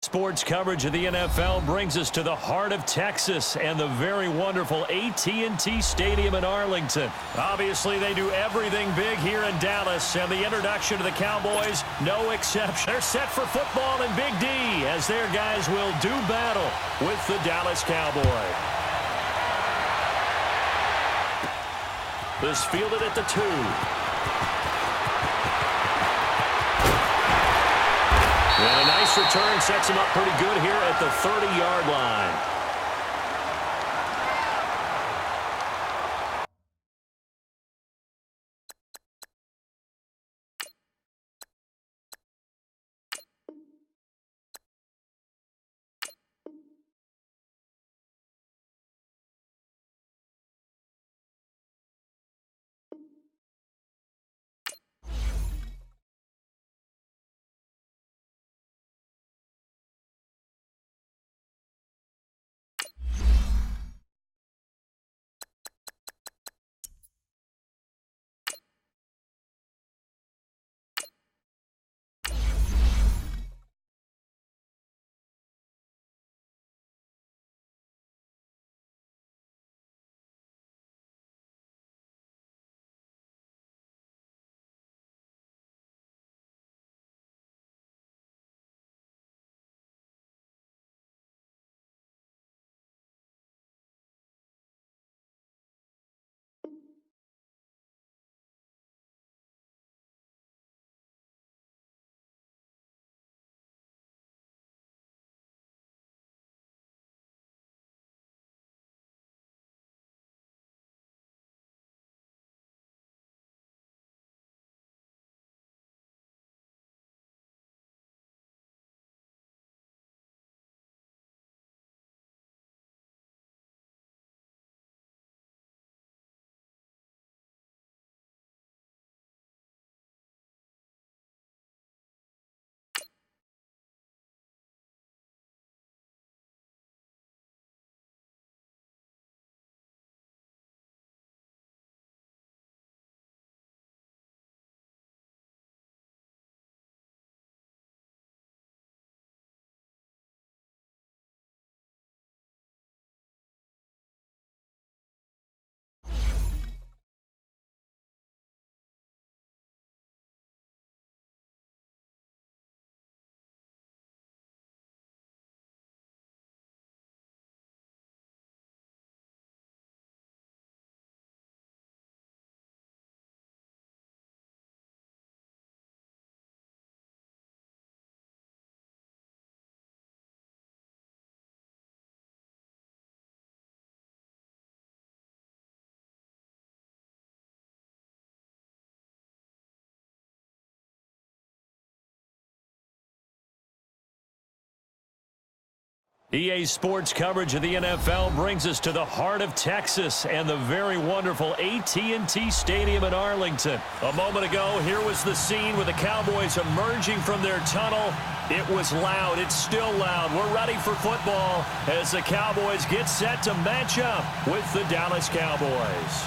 Sports coverage of the NFL brings us to the heart of Texas and the very wonderful AT&T Stadium in Arlington. Obviously, they do everything big here in Dallas, and the introduction to the Cowboys, no exception. They're set for football in Big D as their guys will do battle with the Dallas Cowboys. This fielded at the 2. And a nice return sets him up pretty good here at the 30-yard line. EA Sports coverage of the NFL brings us to the heart of Texas and the very wonderful AT&T Stadium in Arlington. A moment ago, here was the scene with the Cowboys emerging from their tunnel. It was loud. It's still loud. We're ready for football as the Cowboys get set to match up with the Dallas Cowboys.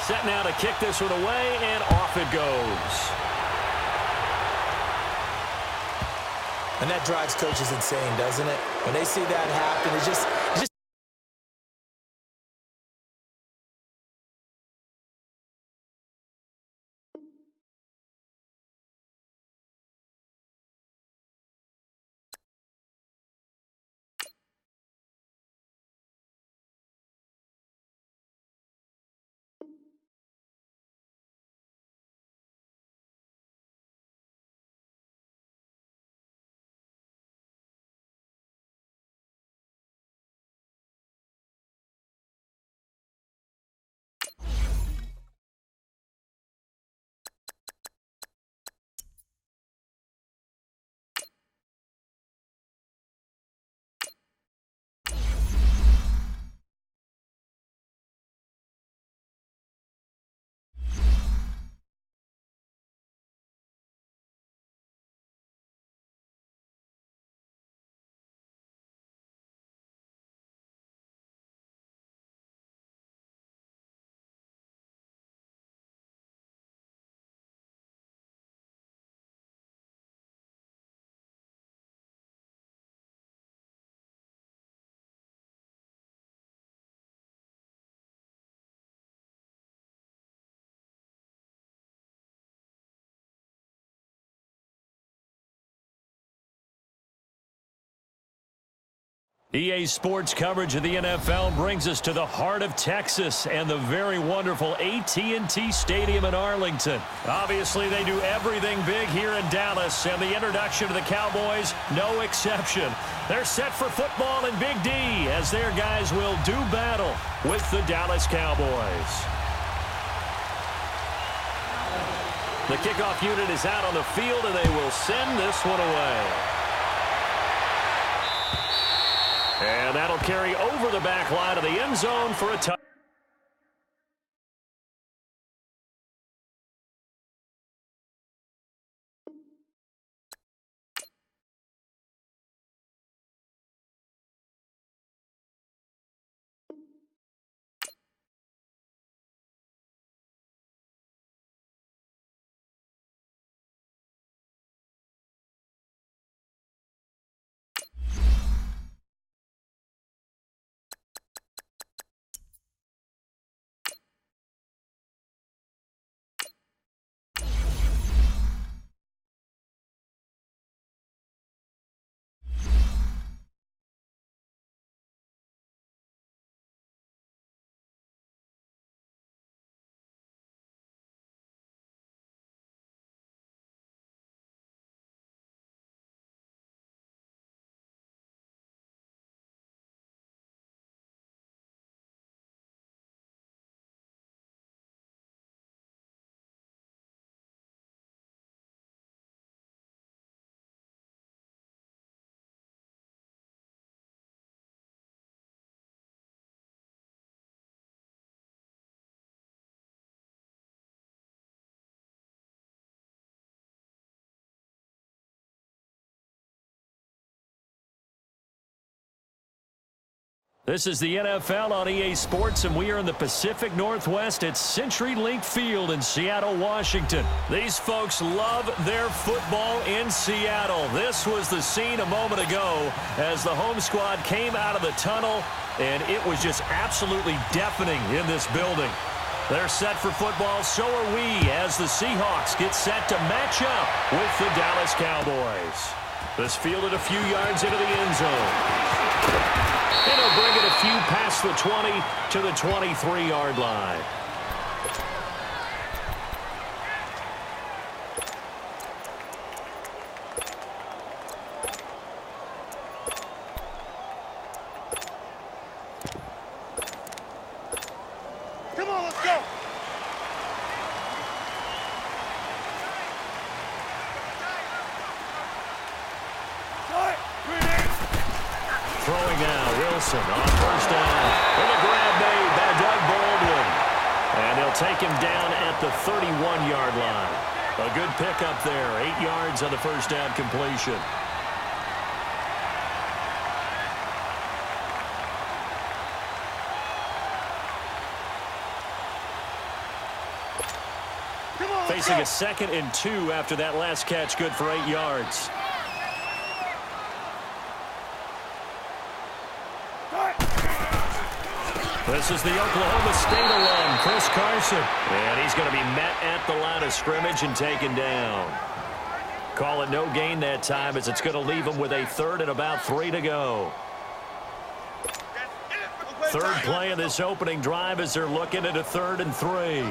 Set now to kick this one away, and off it goes. And that drives coaches insane, doesn't it? When they see that happen, it's just EA Sports coverage of the NFL brings us to the heart of Texas and the very wonderful AT&T Stadium in Arlington. Obviously, they do everything big here in Dallas, and the introduction to the Cowboys, no exception. They're set for football in Big D as their guys will do battle with the Dallas Cowboys. The kickoff unit is out on the field, and they will send this one away. And that'll carry over the back line of the end zone for a touchdown. This is the NFL on EA Sports, and we are in the Pacific Northwest at CenturyLink Field in Seattle, Washington. These folks love their football in Seattle. This was the scene a moment ago as the home squad came out of the tunnel, and it was just absolutely deafening in this building. They're set for football, so are we, as the Seahawks get set to match up with the Dallas Cowboys. This fielded a few yards into the end zone. And he'll bring it a few past the 20 to the 23-yard line. Come on, let's go. Throwing out, Wilson on first down. And a grab made by Doug Baldwin. And they'll take him down at the 31-yard line. A good pickup there, 8 yards on the first down completion. Facing a 2nd and 2 after that last catch, good for 8 yards. This is the Oklahoma State alum, Chris Carson. And he's going to be met at the line of scrimmage and taken down. Call it no gain that time as it's going to leave him with a 3rd and about 3 to go. Third play of this opening drive as they're looking at a 3rd and 3.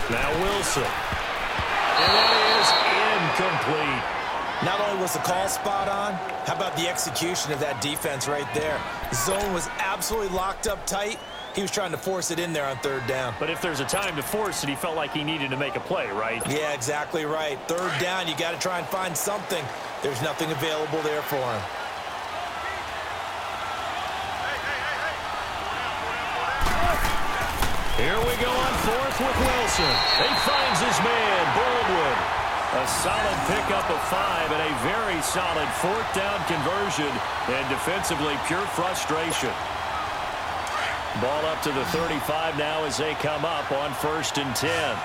Now Wilson. And that is incomplete. Not only was the call spot on, how about the execution of that defense right there? The zone was absolutely locked up tight. He was trying to force it in there on 3rd down. But if there's a time to force it, he felt like he needed to make a play, right? Yeah, exactly right. 3rd down, you got to try and find something. There's nothing available there for him. Here we go on 4th with Wilson. He finds his man, Baldwin. A solid pickup of 5 and a very solid 4th down conversion. And defensively, pure frustration. Ball up to the 35 now as they come up on 1st and 10.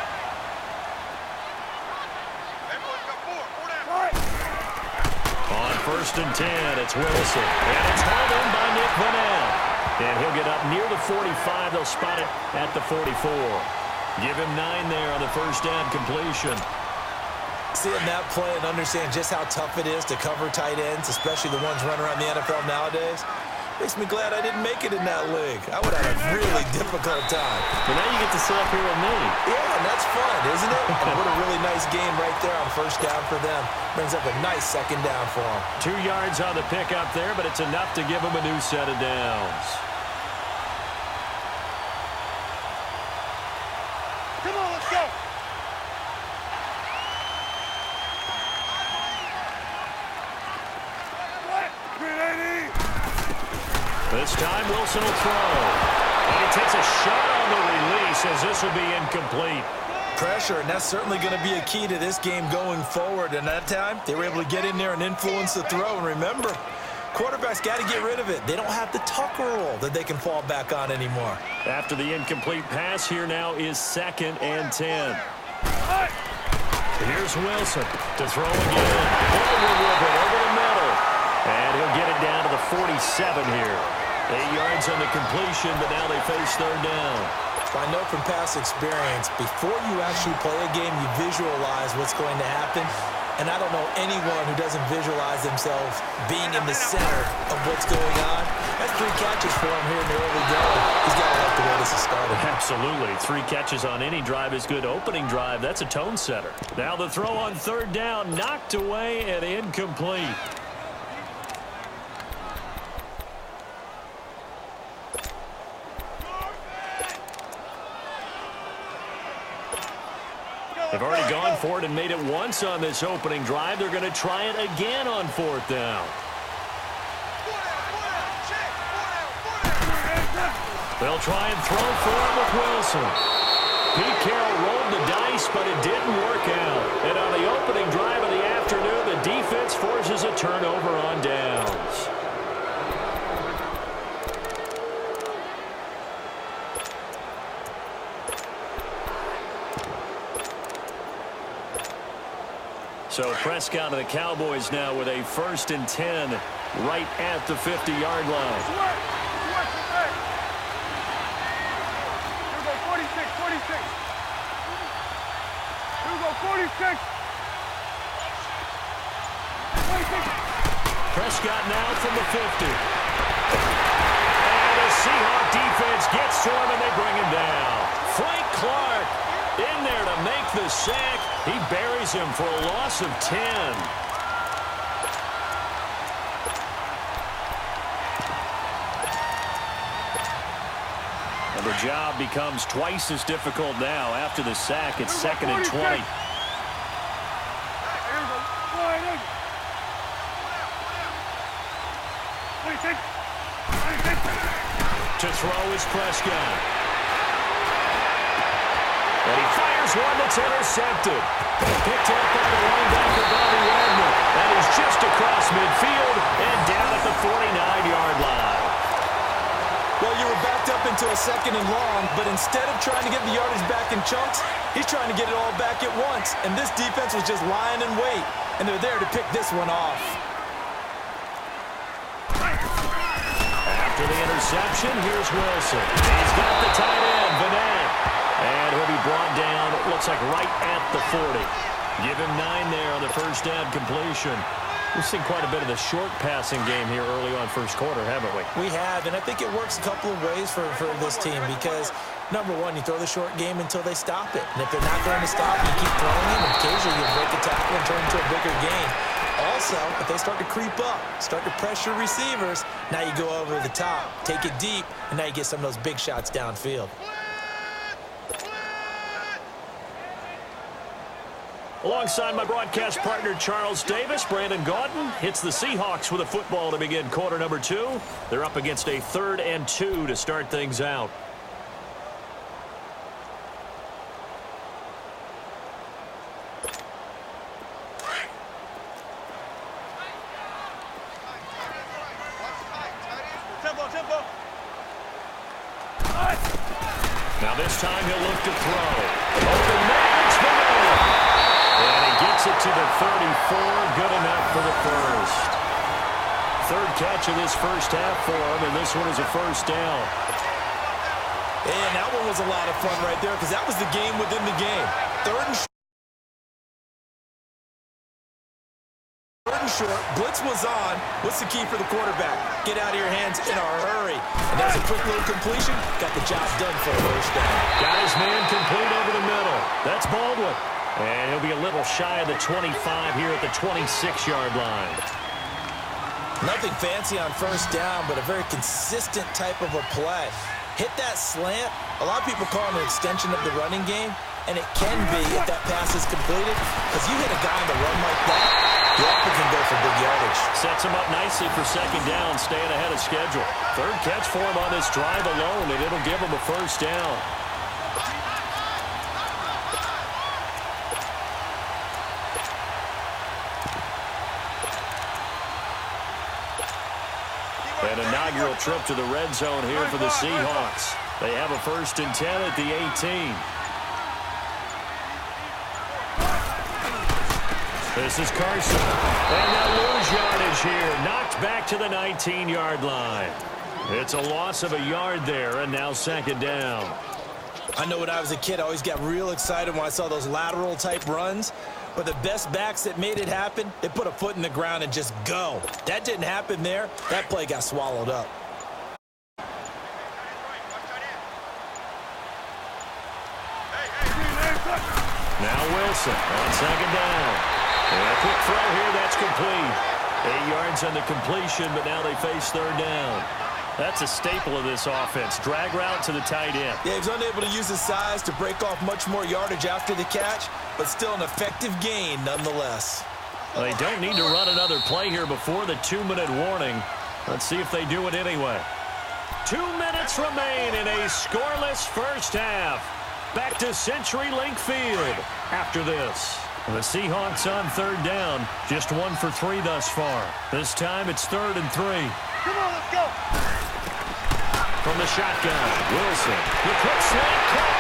On 1st and 10, it's Wilson. And it's hauled in by Nick Vanell. And he'll get up near the 45. They'll spot it at the 44. Give him 9 there on the 1st down completion. Seeing that play and understand just how tough it is to cover tight ends, especially the ones running around the NFL nowadays, makes me glad I didn't make it in that league. I would have had a really difficult time. But now you get to sit up here with me. Yeah, and that's fun, isn't it? And what a really nice game right there on first down for them. Brings up a nice second down for them. 2 yards on the pickup there, but it's enough to give them a new set of downs. Come on, let's go. This time Wilson will throw. And he takes a shot on the release as this will be incomplete. Pressure, and that's certainly going to be a key to this game going forward. And that time, they were able to get in there and influence the throw. And remember, quarterbacks got to get rid of it. They don't have the Tucker rule that they can fall back on anymore. After the incomplete pass, here now is 2nd and 10. Here's Wilson to throw again. Forward with it over the middle. And he'll get it down to the 47 here. 8 yards on the completion, but now they face 3rd down. I know from past experience, before you actually play a game, you visualize what's going to happen. And I don't know anyone who doesn't visualize themselves being in the center of what's going on. That's 3 catches for him here in the early going. He's got to like the way this is started. Absolutely. 3 catches on any drive is good. Opening drive, that's a tone setter. Now the throw on 3rd down, knocked away and incomplete. They've already gone for it and made it once on this opening drive. They're going to try it again on 4th down. They'll try and throw for it with Wilson. Pete Carroll rolled the dice, but it didn't work out. And on the opening drive of the afternoon, the defense forces a turnover on downs. So Prescott of the Cowboys now with a 1st and 10 right at the 50-yard line. Here we go, 46, 46. Here we go, 46. 46. Prescott now from the 50. And the Seahawk defense gets to him and they bring him down. Frank Clark in there to make the sack. He buries him for a loss of 10. And the job becomes twice as difficult now. After the sack, it's 2nd and 20. To throw is Prescott. And he fires one that's intercepted. Picked up by the linebacker, Bobby Wagner. And he's just across midfield and down at the 49-yard line. Well, you were backed up into a 2nd and long, but instead of trying to get the yardage back in chunks, he's trying to get it all back at once. And this defense was just lying in wait, and they're there to pick this one off. After the interception, here's Wilson. He's got the tight end, Vanette. And he'll be brought down, it looks like right at the 40. Give him 9 there on the first down completion. We've seen quite a bit of the short passing game here early on first quarter, haven't we? We have, and I think it works a couple of ways for this team because, number one, you throw the short game until they stop it. And if they're not going to stop, you keep throwing it, and occasionally you break a tackle and turn into a bigger gain. Also, if they start to creep up, start to pressure receivers, now you go over the top, take it deep, and now you get some of those big shots downfield. Alongside my broadcast partner, Charles Davis, Brandon Gaudin hits the Seahawks with a football to begin quarter number 2. They're up against a 3rd and 2 to start things out. Tempo. Now this time he'll look to throw. Open man, it's Vanette. And he gets it to the 34. Good enough for the first. 3rd catch of this first half for him, and this one is a first down. And that one was a lot of fun right there because that was the game within the game. 3rd and short. Blitz was on. What's the key for the quarterback? Get out of your hands in a hurry. And there's a quick little completion. Got the job done for a first down. Got his man complete over the middle. That's Baldwin. And he'll be a little shy of the 25 here at the 26-yard line. Nothing fancy on first down, but a very consistent type of a play. Hit that slant. A lot of people call it an extension of the running game, and it can be if that pass is completed, because you hit a guy on the run like that, you often can go for big yardage. Sets him up nicely for second down, staying ahead of schedule. Third catch for him on this drive alone, and it'll give him a first down. An inaugural trip to the red zone here for the Seahawks. They have a 1st and 10 at the 18. This is Carson. And they'll lose yardage here. Knocked back to the 19-yard line. It's a loss of a yard there, and now second down. I know when I was a kid, I always got real excited when I saw those lateral-type runs. But the best backs that made it happen, they put a foot in the ground and just go. That didn't happen there. That play got swallowed up. Now Wilson on second down. And a quick throw here, that's complete. 8 yards on the completion, but now they face third down. That's a staple of this offense. Drag route to the tight end. Yeah, he was unable to use his size to break off much more yardage after the catch, but still an effective gain nonetheless. Well, they don't need to run another play here before the 2-minute warning. Let's see if they do it anyway. 2 minutes remain in a scoreless first half. Back to CenturyLink Field after this. The Seahawks on third down. Just 1 for 3 thus far. This time it's 3rd and 3. Come on, let's go. From the shotgun, Wilson. The quick slant cut.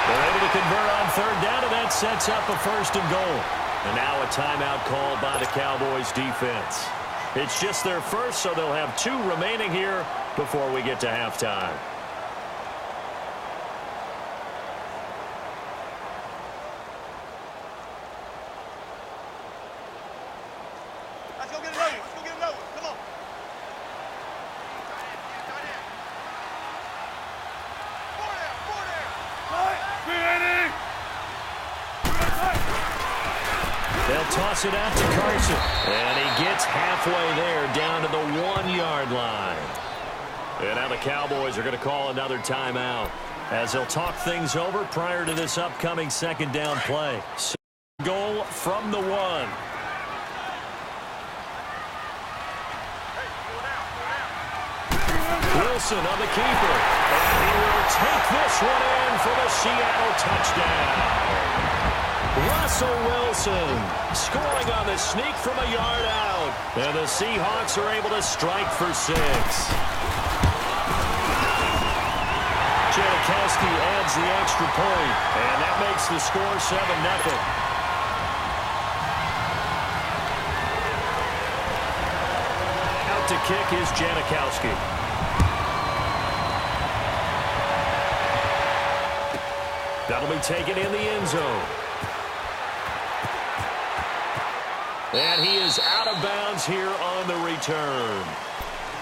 They're able to convert on third down, and that sets up a 1st and goal. And now a timeout called by the Cowboys defense. It's just their first, so they'll have 2 remaining here before we get to halftime. Let's go get another one. Let's go get another one. Come on. Four there. Ready. They'll toss it out to Carson. And he gets halfway there down to the 1-yard line. And now the Cowboys are going to call another timeout as they'll talk things over prior to this upcoming second down play. Goal from the 1. Wilson on the keeper. And he will take this one in for the Seattle touchdown. Russell Wilson scoring on the sneak from a yard out. And the Seahawks are able to strike for 6. Janikowski adds the extra point, and that makes the score 7-0. Out to kick is Janikowski. That'll be taken in the end zone. And he is out of bounds here on the return.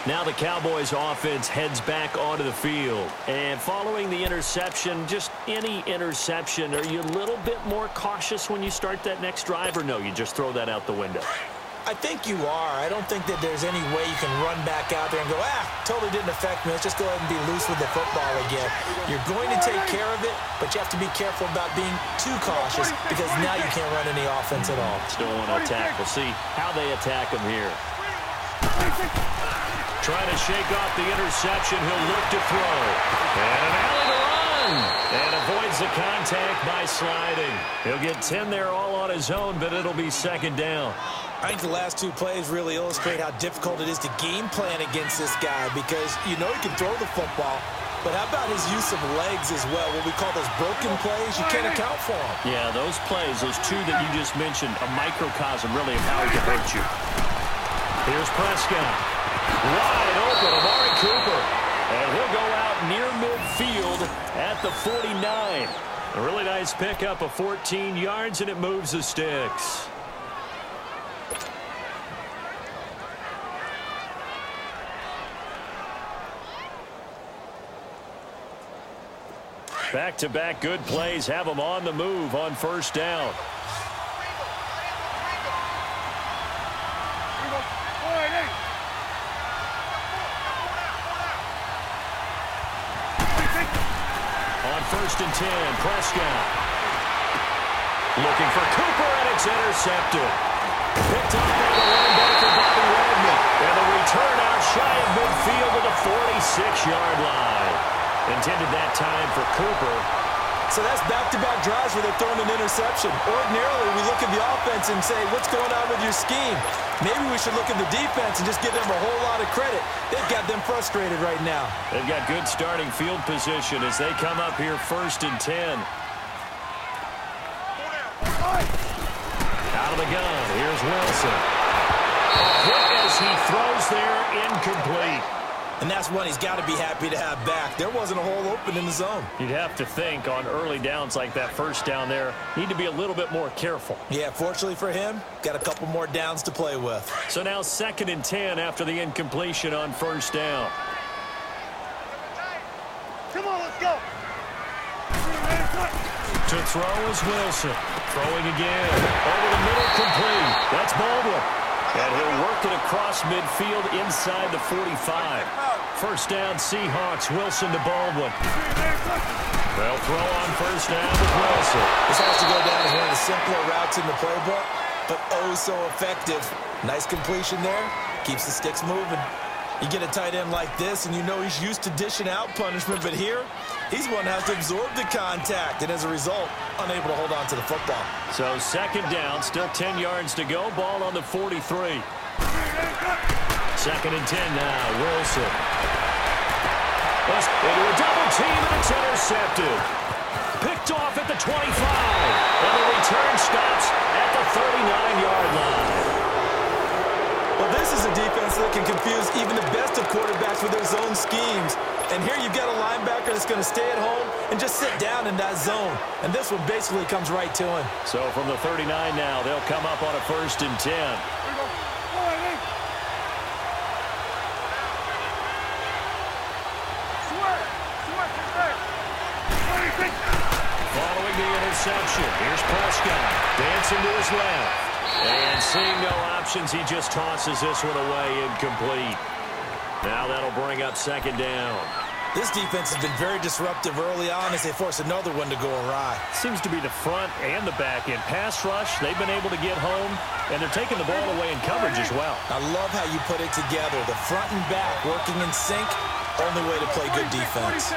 Now the Cowboys offense heads back onto the field. And following the interception, just any interception, are you a little bit more cautious when you start that next drive, or no, you just throw that out the window? I think you are. I don't think that there's any way you can run back out there and go, totally didn't affect me. Let's just go ahead and be loose with the football again. You're going to take care of it, but you have to be careful about being too cautious because now you can't run any offense at all. Still want to attack. We'll see how they attack him here. Trying to shake off the interception. He'll look to throw. And an alley to run. And avoids the contact by sliding. He'll get 10 there all on his own, but it'll be second down. I think the last 2 plays really illustrate how difficult it is to game plan against this guy because you know he can throw the football, but how about his use of legs as well? What we call those broken plays, you can't account for them. Yeah, those plays, those 2 that you just mentioned, a microcosm really of how he can hurt you. Here's Prescott. Wide open, Amari Cooper. And he'll go out near midfield at the 49. A really nice pickup of 14 yards, and it moves the sticks. Back-to-back good plays have them on the move on first down. On first and 10, Prescott. Looking for Cooper, and it's intercepted. Picked up by the linebacker, Bobby Wagner. And the return out shy of midfield to the 46-yard line. Intended that time for Cooper. So that's back-to-back drives where they're throwing an interception. Ordinarily, we look at the offense and say, what's going on with your scheme? Maybe we should look at the defense and just give them a whole lot of credit. They've got them frustrated right now. They've got good starting field position as they come up here first and 10. Out of the gun, here's Wilson. A hit as he throws there, incomplete. And that's one he's got to be happy to have back. There wasn't a hole open in the zone. You'd have to think on early downs like that first down there, need to be a little bit more careful. Yeah, fortunately for him, got a couple more downs to play with. So now second and 10 after the incompletion on first down. Come on, let's go. To throw is Wilson. Throwing again. Over the middle, complete. That's Baldwin. And he'll work it across midfield inside the 45. First down, Seahawks. Wilson to Baldwin. They'll throw on first down with Wilson. This has to go down as one of the simpler routes in the playbook, but oh so effective. Nice completion there. Keeps the sticks moving. You get a tight end like this, and you know he's used to dishing out punishment, but here, he's one that has to absorb the contact, and as a result, unable to hold on to the football. So second down, still 10 yards to go. Ball on the 43. Second and 10 now, Wilson. Into a double team, and it's intercepted. Picked off at the 25, and the return stops at the 39-yard line. Well, this is a defense that can confuse even the best of quarterbacks with their zone schemes. And here you've got a linebacker that's going to stay at home and just sit down in that zone. And this one basically comes right to him. So from the 39 now, they'll come up on a first and 10. Following the interception, here's Prescott. Dancing to his left. And seeing no options, he just tosses this one away, incomplete. Now that'll bring up second down. This defense has been very disruptive early on as they force another one to go awry. Seems to be the front and the back end. Pass rush, they've been able to get home, and they're taking the ball away in coverage as well. I love how you put it together. The front and back working in sync, only way to play good defense.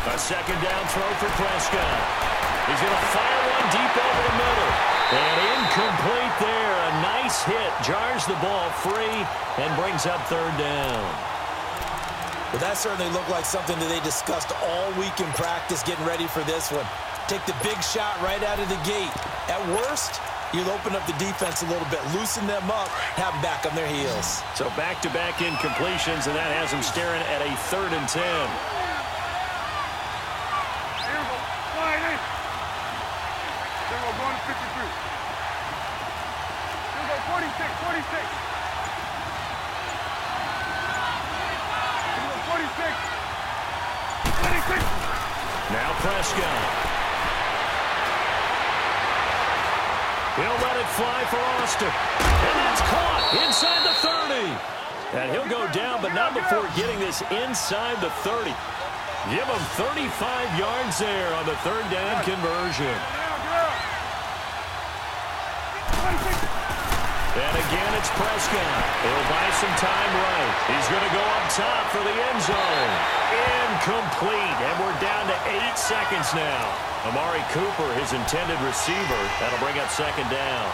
A second down throw for Prescott. He's going to fire one deep over the middle. And incomplete there. A nice hit. Jars the ball free and brings up third down. Well, that certainly looked like something that they discussed all week in practice getting ready for this one. Take the big shot right out of the gate. At worst, you'll open up the defense a little bit, loosen them up, have them back on their heels. So back-to-back incompletions, and that has them staring at a third and 10. Now Prescott. He'll let it fly for Austin. And that's caught inside the 30. And he'll go down, but not before getting this inside the 30. Give him 35 yards there on the third down conversion. And again, it's Prescott. He'll buy some time right. He's going to go up top for the end zone. Incomplete. And we're down to 8 seconds now. Amari Cooper, his intended receiver. That'll bring up second down.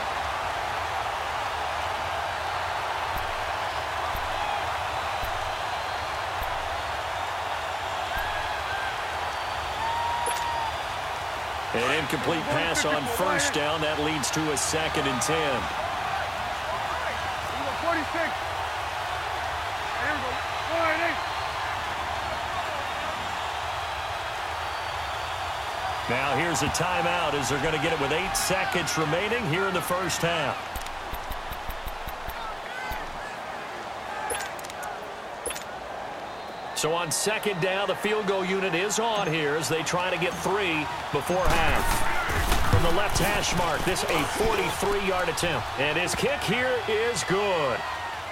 An incomplete pass on first down. That leads to a second and 10. 46. Here we go. 4 and 8. Now here's a timeout as they're going to get it with 8 seconds remaining here in the first half. So on second down, the field goal unit is on here as they try to get 3 before half. From the left hash mark, this a 43-yard attempt. And his kick here is good.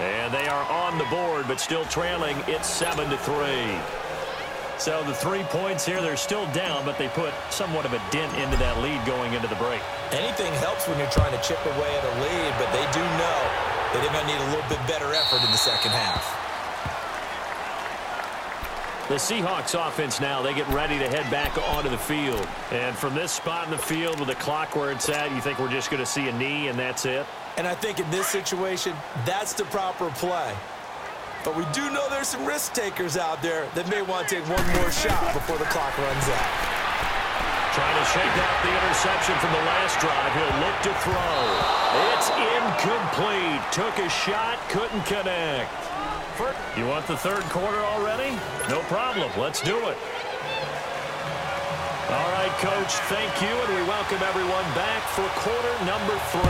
And they are on the board, but still trailing. It's 7-3. So the 3 points here, they're still down, but they put somewhat of a dent into that lead going into the break. Anything helps when you're trying to chip away at a lead, but they do know that they're going to need a little bit better effort in the second half. The Seahawks offense now, they get ready to head back onto the field. And from this spot in the field with the clock where it's at, you think we're just going to see a knee and that's it? And I think in this situation, that's the proper play. But we do know there's some risk takers out there that may want to take one more shot before the clock runs out. Trying to shake out the interception from the last drive. He'll look to throw. It's incomplete. Took a shot, couldn't connect. You want the third quarter already? No problem. Let's do it. All right, Coach, thank you, and we welcome everyone back for quarter number 3.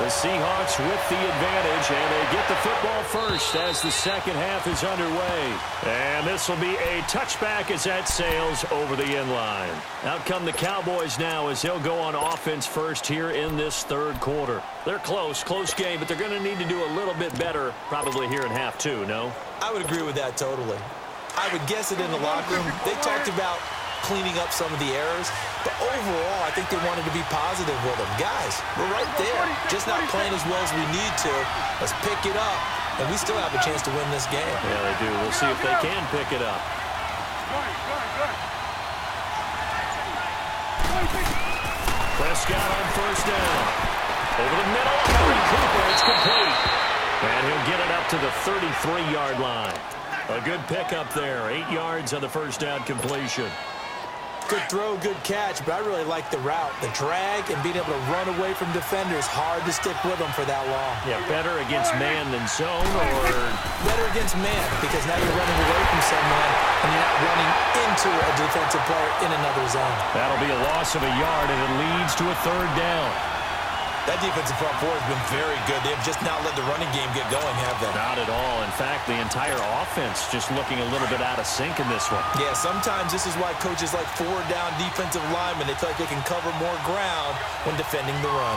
The Seahawks with the advantage, and they get the football first as the second half is underway. And this will be a touchback as that sails over the end line. Out come the Cowboys now as they'll go on offense first here in this third quarter. They're close game, but they're going to need to do a little bit better probably here in half 2, no? I would agree with that totally. I would guess it in the locker room. They talked about cleaning up some of the errors, but overall, I think they wanted to be positive with them. Guys, we're right there, just not playing as well as we need to. Let's pick it up, and we still have a chance to win this game. Yeah, they do. We'll see if they can pick it up. Prescott on first down. Over the middle, Amari Cooper, it's complete. And he'll get it up to the 33-yard line. A good pickup there, 8 yards on the first down completion. Good throw, good catch, but I really like the route. The drag and being able to run away from defenders, hard to stick with them for that long. Yeah, better against man than zone, or? Better against man, because now you're running away from someone and you're not running into a defensive player in another zone. That'll be a loss of a yard, and it leads to a third down. That defensive front four has been very good. They have just not let the running game get going, have they? Not at all. In fact, the entire offense just looking a little bit out of sync in this one. Yeah, sometimes this is why coaches like 4-down defensive linemen, they feel like they can cover more ground when defending the run.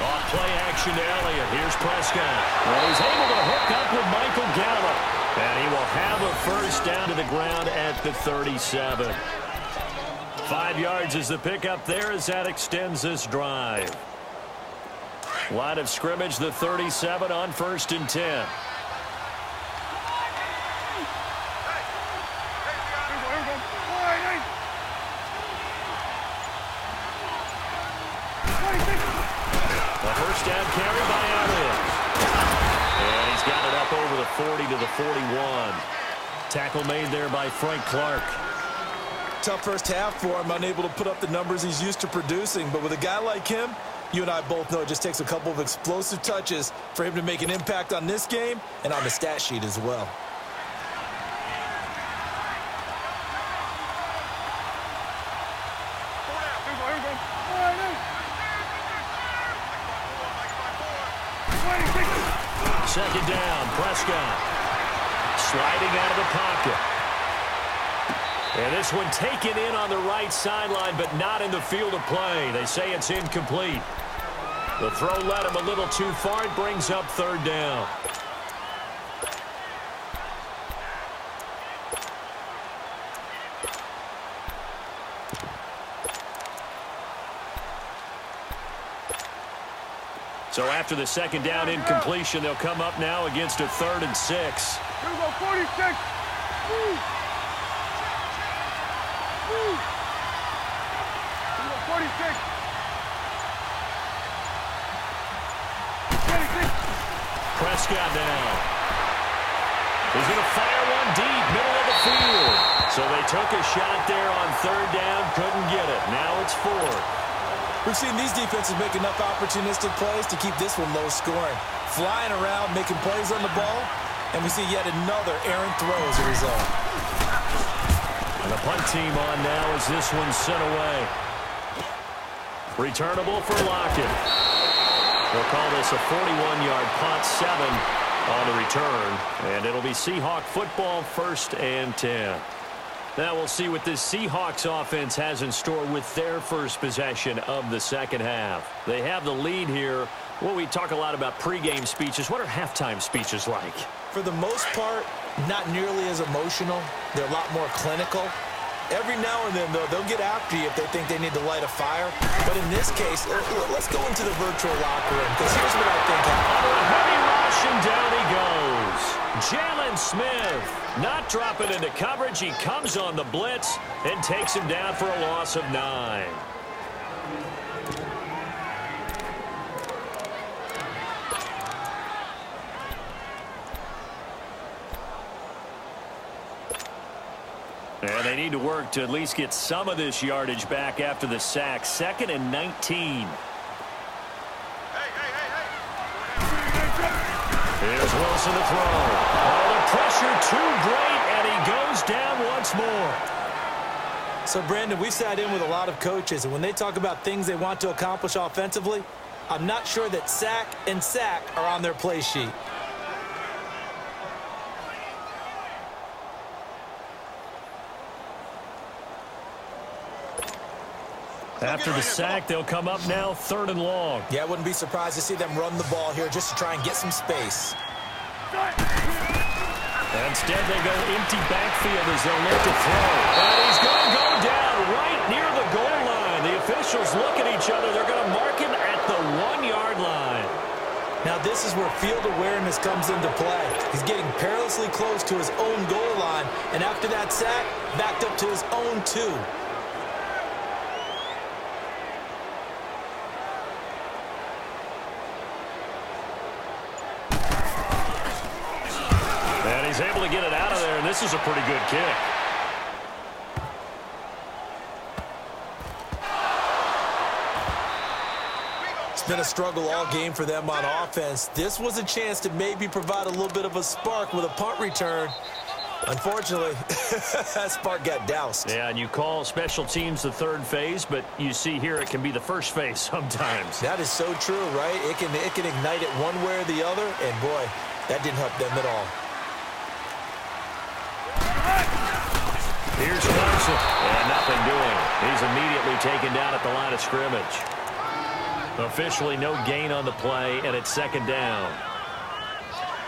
Off play action to Elliott. Here's Prescott. Well, he's able to hook up with Michael Gallup. And he will have a first down to the ground at the 37. 5 yards is the pickup there as that extends this drive. Line of scrimmage, the 37 on 1st and 10. A first down carry by Elliott. And he's got it up over the 40 to the 41. Tackle made there by Frank Clark. Tough first half for him, unable to put up the numbers he's used to producing. But with a guy like him, you and I both know it just takes a couple of explosive touches for him to make an impact on this game and on the stat sheet as well. Second down, Prescott sliding out of the pocket. And this one taken in on the right sideline, but not in the field of play. They say it's incomplete. The throw led him a little too far. It brings up third down. So after the second down incompletion, they'll come up now against a 3rd and 6. Here we go, 46. Woo. Woo. Here we go, 46. 26. Prescott now. He's going to fire one deep, middle of the field. So they took a shot there on 3rd down, couldn't get it. Now it's 4th. We've seen these defenses make enough opportunistic plays to keep this one low scoring. Flying around, making plays on the ball, And we see yet another errant throw as a result. And the punt team on now as this one's sent away. Returnable for Lockett. We'll call this a 41-yard punt, 7 on the return. And it'll be Seahawk football, 1st and 10. Now we'll see what this Seahawks offense has in store with their first possession of the second half. They have the lead here. Well, we talk a lot about pregame speeches. What are halftime speeches like? For the most part, not nearly as emotional. They're a lot more clinical. Every now and then, though, they'll get after you if they think they need to light a fire. But in this case, let's go into the virtual locker room, because here's what I think happened. A heavy rush, and down he goes. Jalen Smith not dropping into coverage. He comes on the blitz and takes him down for a loss of 9. And they need to work to at least get some of this yardage back after the sack. 2nd and 19. Here's Wilson to throw. Oh, the pressure too great, and he goes down once more. So, Brandon, we sat in with a lot of coaches, and when they talk about things they want to accomplish offensively, I'm not sure that sack and sack are on their play sheet. After the sack, they'll come up now 3rd and long. Yeah, I wouldn't be surprised to see them run the ball here just to try and get some space. Instead, they go empty backfield as they'll look to throw. And he's going to go down right near the goal line. The officials look at each other. They're going to mark him at the 1-yard line. Now, this is where field awareness comes into play. He's getting perilously close to his own goal line, and after that sack, backed up to his own 2. He's able to get it out of there, and this is a pretty good kick. It's been a struggle all game for them on offense. This was a chance to maybe provide a little bit of a spark with a punt return. Unfortunately, that spark got doused. Yeah, and you call special teams the 3rd phase, but you see here it can be the 1st phase sometimes. That is so true, right? It can ignite it one way or the other, and boy, that didn't help them at all. Here's Carson, and nothing doing. He's immediately taken down at the line of scrimmage. Officially no gain on the play, and it's 2nd down.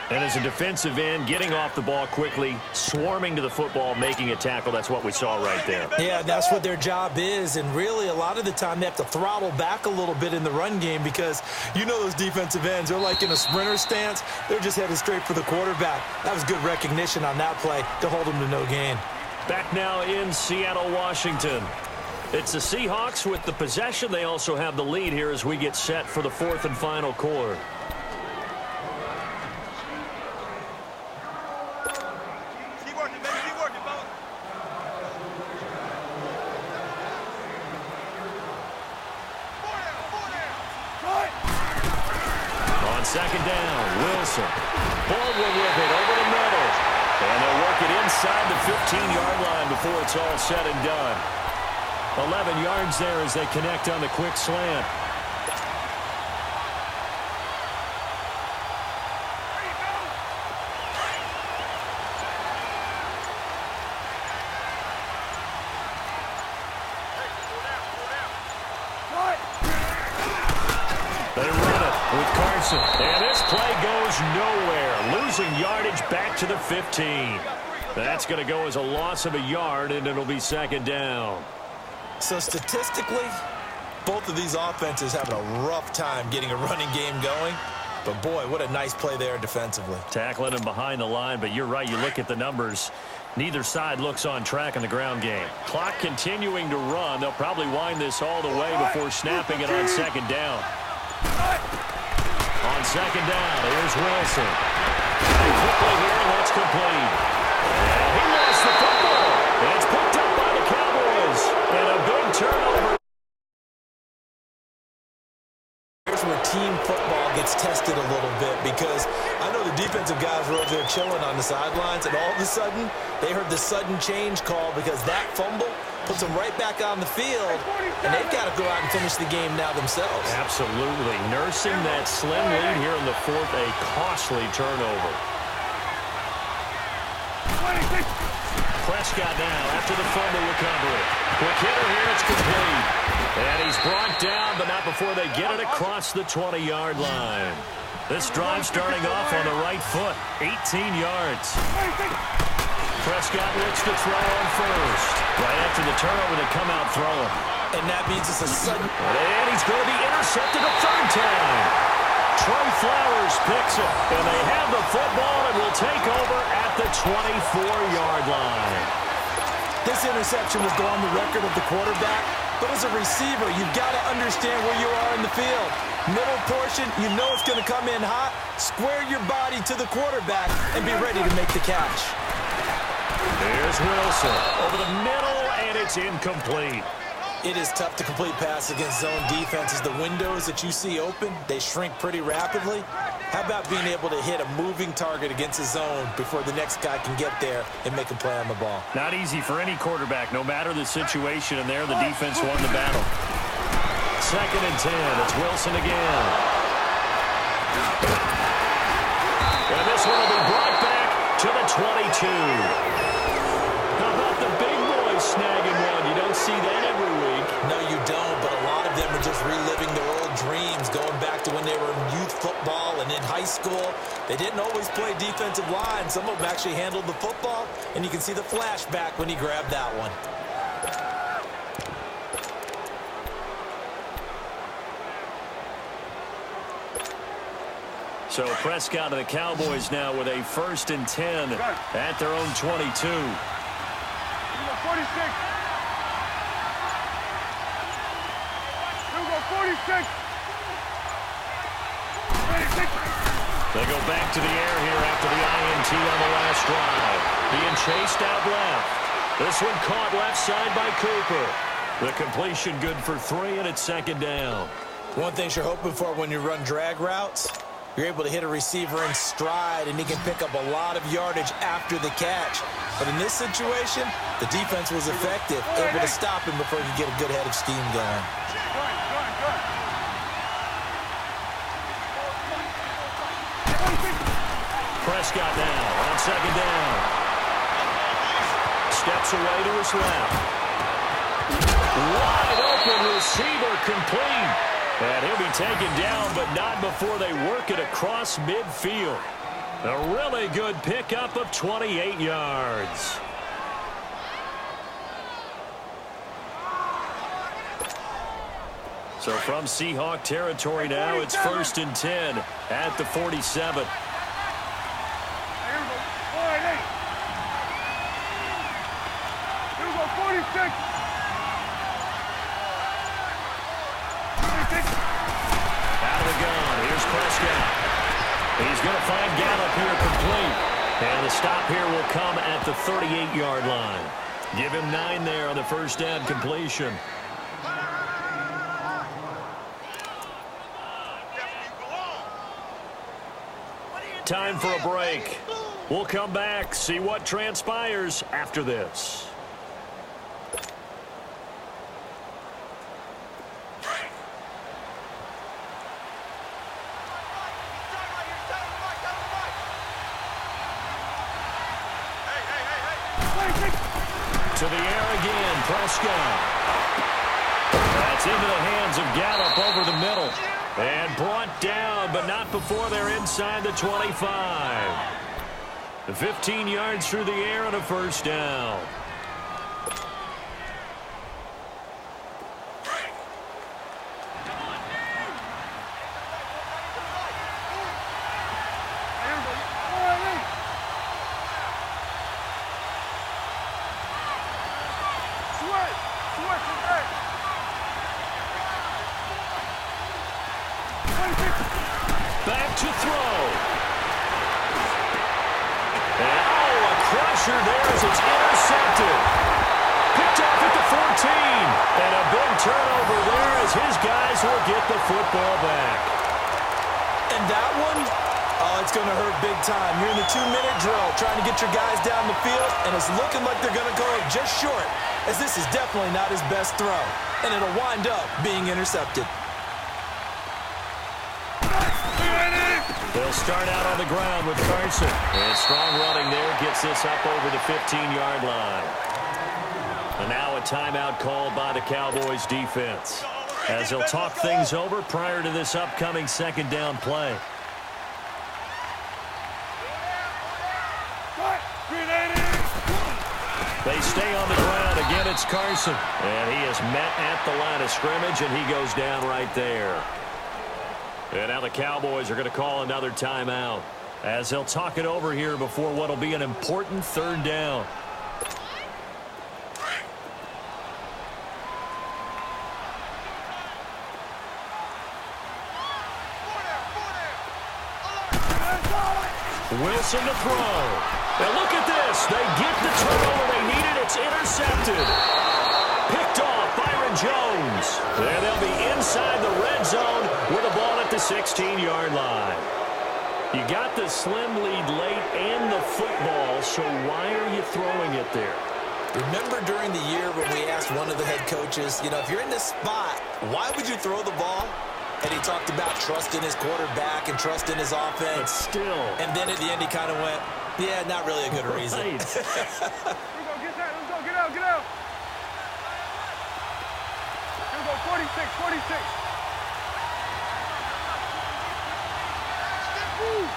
And as a defensive end, getting off the ball quickly, swarming to the football, making a tackle, that's what we saw right there. Yeah, that's what their job is, and really a lot of the time they have to throttle back a little bit in the run game because you know those defensive ends, they're like in a sprinter stance. They're just headed straight for the quarterback. That was good recognition on that play to hold them to no gain. Back now in Seattle, Washington. It's the Seahawks with the possession. They also have the lead here as we get set for the 4th and final quarter. Keep working, baby. Keep working, fellas. On 2nd down, Wilson. Baldwin with it over the middle. And they'll work it inside the 15-yard line before it's all said and done. 11 yards there as they connect on the quick slant. They run it with Carson. And this play goes nowhere. Losing yardage back to the 15. That's going to go as a loss of a yard, and it'll be 2nd down. So statistically, both of these offenses having a rough time getting a running game going. But, boy, what a nice play there defensively. Tackling him behind the line, but you're right. You look at the numbers. Neither side looks on track in the ground game. Clock continuing to run. They'll probably wind this all the way before snapping it on 2nd down. On 2nd down, here's Wilson. And quickly here, that's complete. And he lost the football. And it's picked up by the Cowboys. And a big turnover. Here's here's where team football gets tested a little bit, because I know the defensive guys were over there chilling on the sidelines, and all of a sudden, they heard the sudden change call because that fumble puts them right back on the field, and they've got to go out and finish the game now themselves. Absolutely. Nursing that slim lead here in the fourth, a costly turnover. Prescott now after the fumble recovery. Quick hitter here, it's complete. And he's brought down, but not before they get it across the 20-yard line. This drive starting off on the right foot, 18 yards. Prescott looks to throw on first. Right after the turnover, they come out throwing. And that means it's a sudden... And he's going to be intercepted a third time. Trey Flowers picks it, and they have the football and will take over at the 24-yard line. This interception was go on the record of the quarterback, but as a receiver, you've got to understand where you are in the field. Middle portion, you know it's going to come in hot. Square your body to the quarterback and be ready to make the catch. Here's Wilson over the middle, and it's incomplete. It is tough to complete pass against zone defenses. The windows that you see open, they shrink pretty rapidly. How about being able to hit a moving target against a zone before the next guy can get there and make a play on the ball? Not easy for any quarterback, no matter the situation, and there the defense won the battle. 2nd and 10. It's Wilson again. And this one will be brought back to the 22. How about the big boys snagging one? You don't see that every week. No, you don't, but a lot of them are just reliving their old dreams, going back to when they were in youth football and in high school. They didn't always play defensive line. Some of them actually handled the football, and you can see the flashback when he grabbed that one. So Prescott of the Cowboys now with a 1st and 10 at their own 22. 46. Here we go, 46. 46. They go back to the air here after the INT on the last drive. Being chased out left. This one caught left side by Cooper. The completion good for 3, and it's 2nd down. One thing you're hoping for when you run drag routes, you're able to hit a receiver in stride, and he can pick up a lot of yardage after the catch. But in this situation, the defense was effective, able to stop him before he could get a good head of steam going. Prescott now on 2nd down. Steps away to his left. Wide open receiver complete. And he'll be taken down, but not before they work it across midfield. A really good pickup of 28 yards. So from Seahawk territory now, it's 1st and 10 at the 47. Here we go, 46. Out of the gun, here's Prescott. He's going to find Gallup here complete. And the stop here will come at the 38-yard line. Give him 9 there on the first down completion. Time for a break. We'll come back, see what transpires after this. To the air again, Prescott. That's into the hands of Gallup over the middle. And brought down, but not before they're inside the 25. 15 yards through the air and a first down. Back to throw. And oh, a crusher there as it's intercepted. Picked off at the 14. And a big turnover there as his guys will get the football back. And that one, oh, it's going to hurt big time. You're in the 2-minute drill trying to get your guys down the field, and it's looking like they're going to go just short, as this is definitely not his best throw, and it'll wind up being intercepted. They'll start out on the ground with Carson. And strong running there gets this up over the 15-yard line. And now a timeout called by the Cowboys defense, as they'll talk things over prior to this upcoming second down play. They stay on the ground. Again, it's Carson. And he is met at the line of scrimmage, and he goes down right there. And now the Cowboys are going to call another timeout, as they'll talk it over here before what will be an important third down. Wilson to throw. And look at this. They get the turnover they needed. It's intercepted. Picked off Byron Jones. And they'll be inside the red zone with the ball at the 16-yard line. You got the slim lead late and the football, so why are you throwing it there? Remember during the year when we asked one of the head coaches, if you're in this spot, why would you throw the ball? And he talked about trust in his quarterback and trust in his offense. But still. And then at the end he kind of went, yeah, not really a good reason. Here we go, get that, let's go, get out, get out. Here we go, 46, 46. Woo.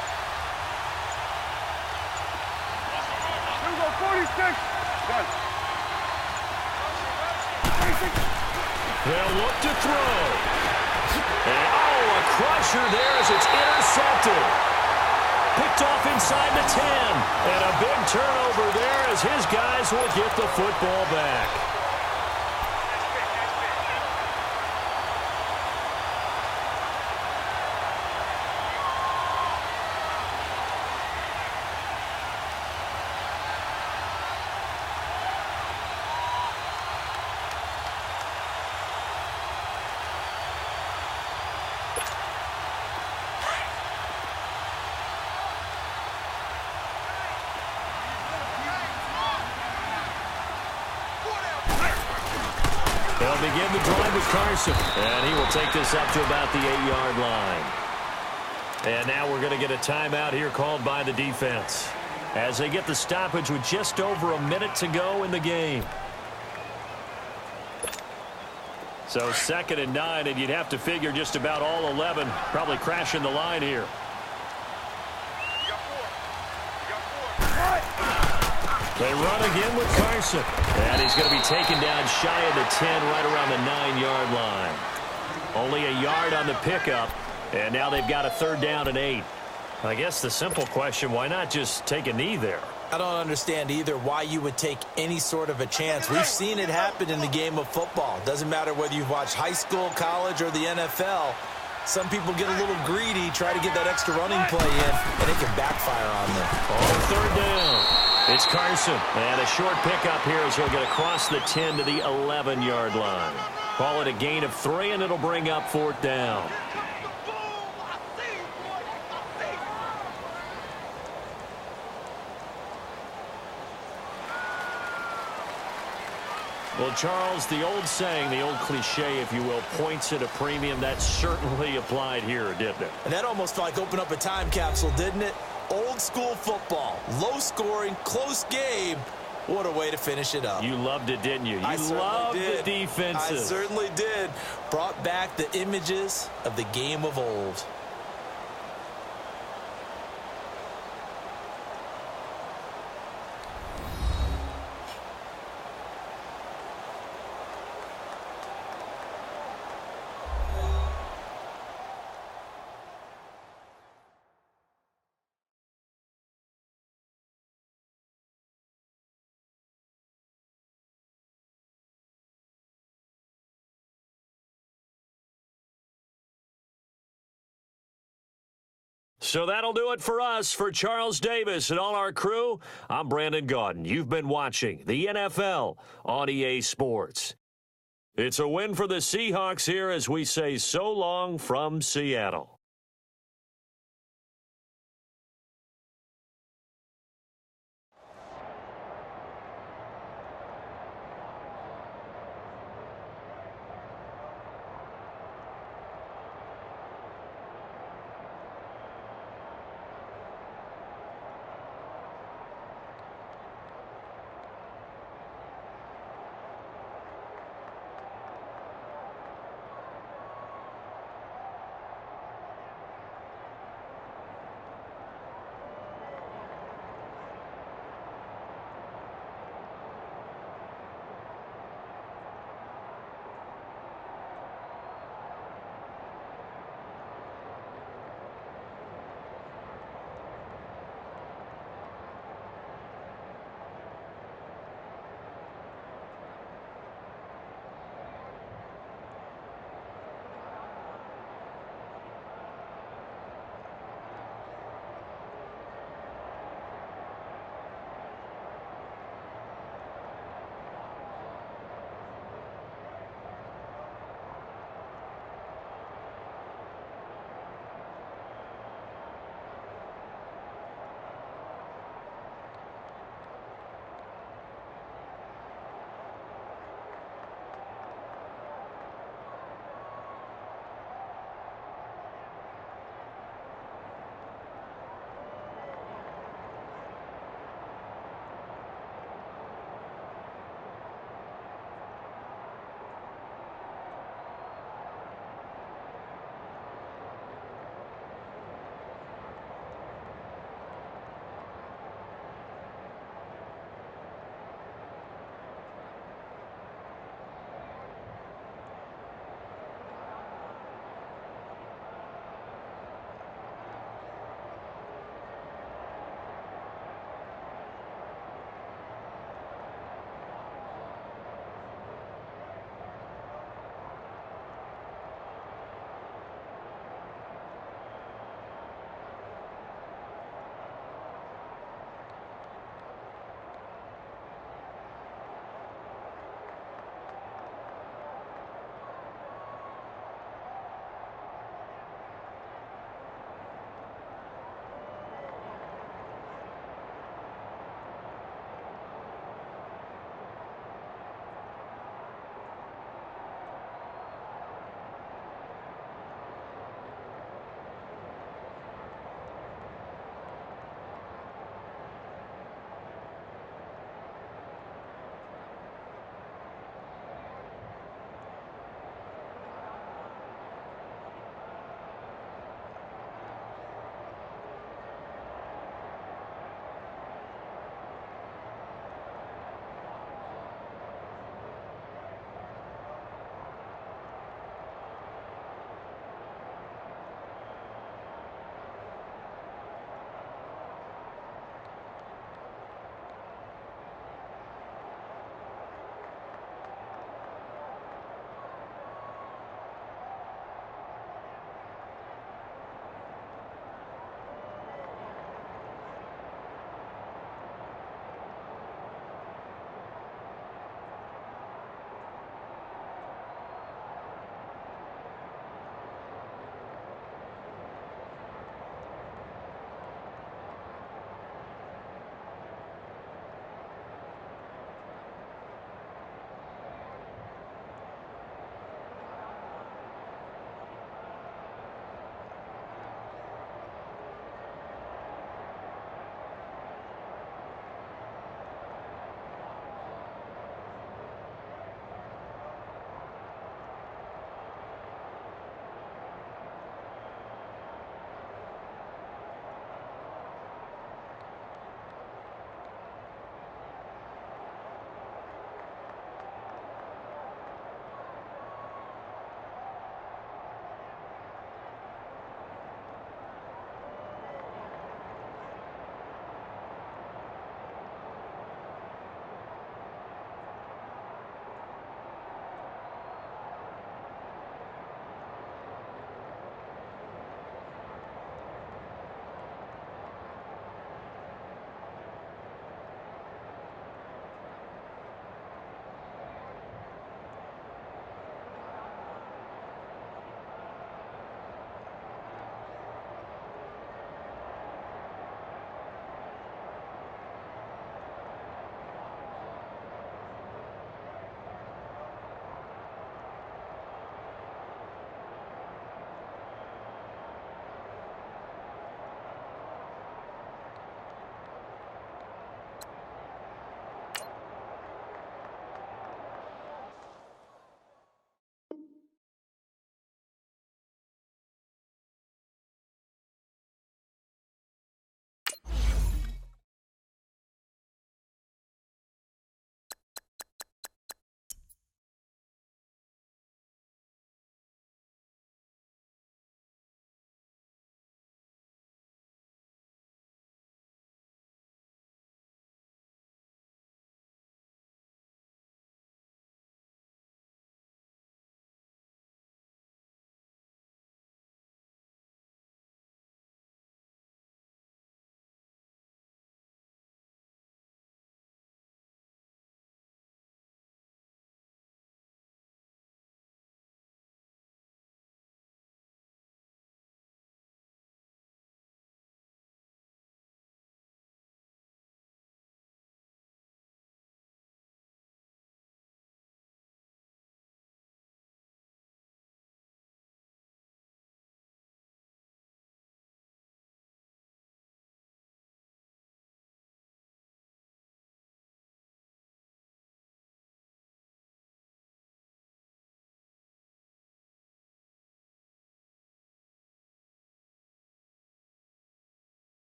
Here we go, 46. Done. 46. They'll look to throw. And, a crusher there as it's intercepted. Picked off inside the 10. And a big turnover there as his guys will get the football back. They'll begin the drive with Carson. And he will take this up to about the 8-yard line. And now we're going to get a timeout here called by the defense, as they get the stoppage with just over a minute to go in the game. So 2nd and 9, and you'd have to figure just about all 11 probably crashing the line here. They run again with Carson. And he's going to be taken down shy of the 10, right around the 9-yard line. Only a yard on the pickup, and now they've got a 3rd down and 8. I guess the simple question, why not just take a knee there? I don't understand either why you would take any sort of a chance. We've seen it happen in the game of football. Doesn't matter whether you've watched high school, college, or the NFL. Some people get a little greedy, try to get that extra running play in, and it can backfire on them. On 3rd down. It's Carson, and a short pickup here as he'll get across the 10 to the 11-yard line. Call it a gain of 3, and it'll bring up 4th down. Well, Charles, the old saying, the old cliche, if you will, points at a premium, that certainly applied here, didn't it? And that almost like opened up a time capsule, didn't it? Old school football, low scoring, close game. What a way to finish it up. You loved it, didn't you? You loved the defenses. I certainly did. Brought back the images of the game of old. So that'll do it for us. For Charles Davis and all our crew, I'm Brandon Gaudin. You've been watching the NFL on EA Sports. It's a win for the Seahawks here as we say so long from Seattle.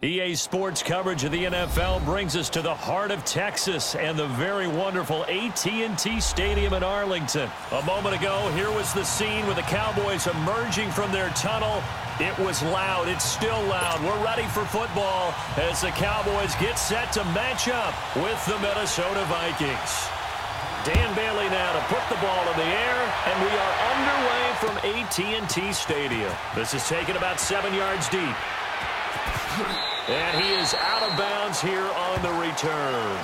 EA Sports coverage of the NFL brings us to the heart of Texas and the very wonderful AT&T Stadium in Arlington. A moment ago, here was the scene with the Cowboys emerging from their tunnel. It was loud. It's still loud. We're ready for football as the Cowboys get set to match up with the Minnesota Vikings. Dan Bailey now to put the ball in the air, and we are underway from AT&T Stadium. This is taken about 7 yards deep. And he is out of bounds here on the return.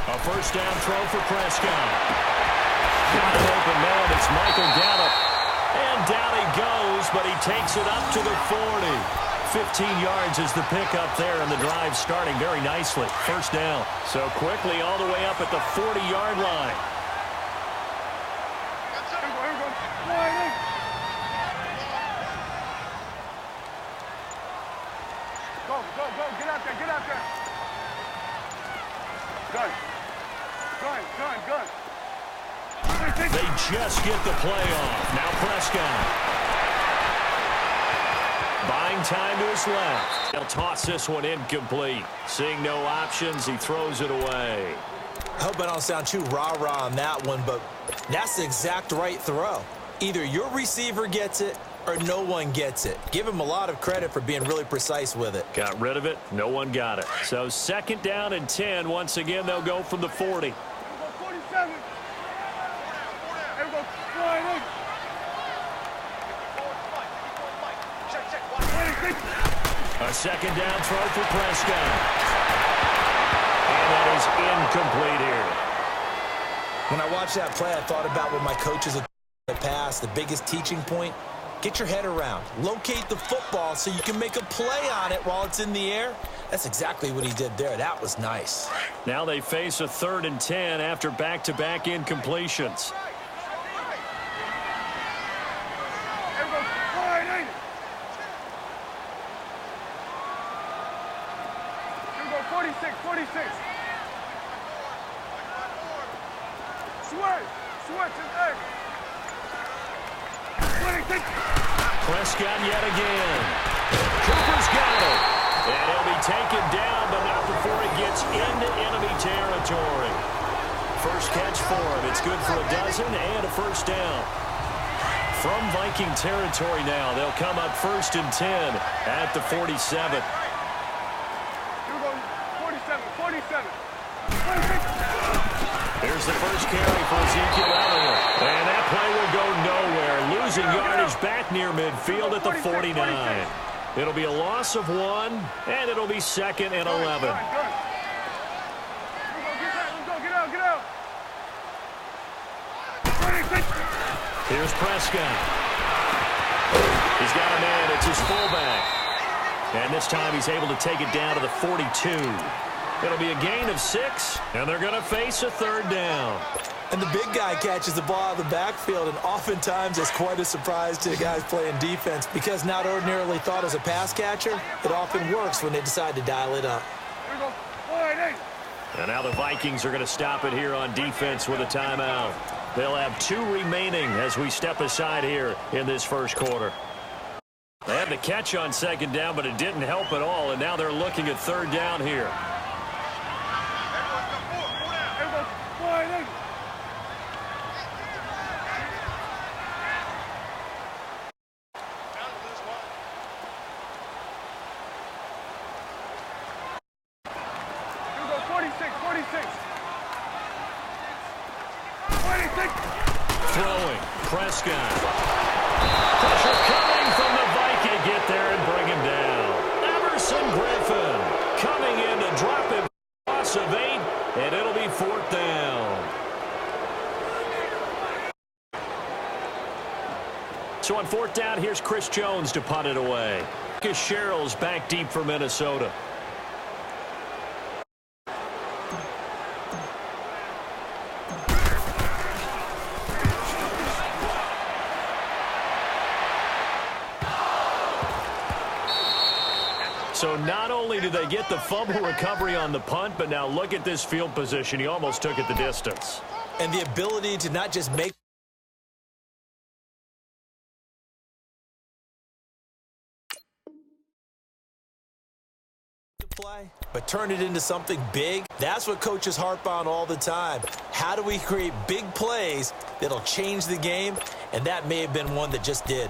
A first down throw for Prescott. Got an open man. It's Michael Gallup. And down he goes, but he takes it up to the 40. 15 yards is the pickup there, and the drive starting very nicely. First down. So quickly all the way up at the 40-yard line. Go, get out there. Gun. They just get the play off. Now Prescott. Buying time to his left. He'll toss this one incomplete. Seeing no options, he throws it away. I hope I don't sound too rah-rah on that one, but that's the exact right throw. Either your receiver gets it or no one gets it. Give him a lot of credit for being really precise with it. Got rid of it. No one got it. So second down and 10. Once again, they'll go from the 40. 47. Everybody, flying in. A second down throw for Prescott. And that is incomplete here. When I watched that play, I thought about what my coaches had in the past. The biggest teaching point, get your head around. Locate the football so you can make a play on it while it's in the air. That's exactly what he did there. That was nice. Now they face a 3rd and 10 after back-to-back incompletions. Everybody, flying in. Everybody, 46. Switch his egg. Prescott yet again. Cooper's got it. And he'll be taken down, but not before he gets into enemy territory. First catch for him. It's good for a dozen and a first down. From Viking territory now, they'll come up 1st and 10 at the 47. 47. Here's the first carry for Ezekiel Elliott. And that play will go nowhere. Losing yardage back near midfield at the 49. It'll be a loss of 1, and it'll be 2nd and 11. Let's go, get out. Here's Prescott. He's got a man. It's his fullback. And this time he's able to take it down to the 42. It'll be a gain of 6, and they're going to face a 3rd down. And the big guy catches the ball out of the backfield, and oftentimes it's quite a surprise to the guys playing defense because not ordinarily thought as a pass catcher, it often works when they decide to dial it up. And now the Vikings are going to stop it here on defense with a timeout. They'll have 2 remaining as we step aside here in this first quarter. They had the catch on 2nd down, but it didn't help at all, and now they're looking at 3rd down here. Throwing, Prescott. Pressure coming from the Viking. Get there and bring him down. Emerson Griffin coming in to drop him. Loss of 8, and it'll be 4th down. So on 4th down, here's Chris Jones to punt it away. Sherrill's back deep for Minnesota. So not only did they get the fumble recovery on the punt, but now look at this field position. He almost took it the distance. And the ability to not just make the play, but turn it into something big. That's what coaches harp on all the time. How do we create big plays that'll change the game? And that may have been one that just did.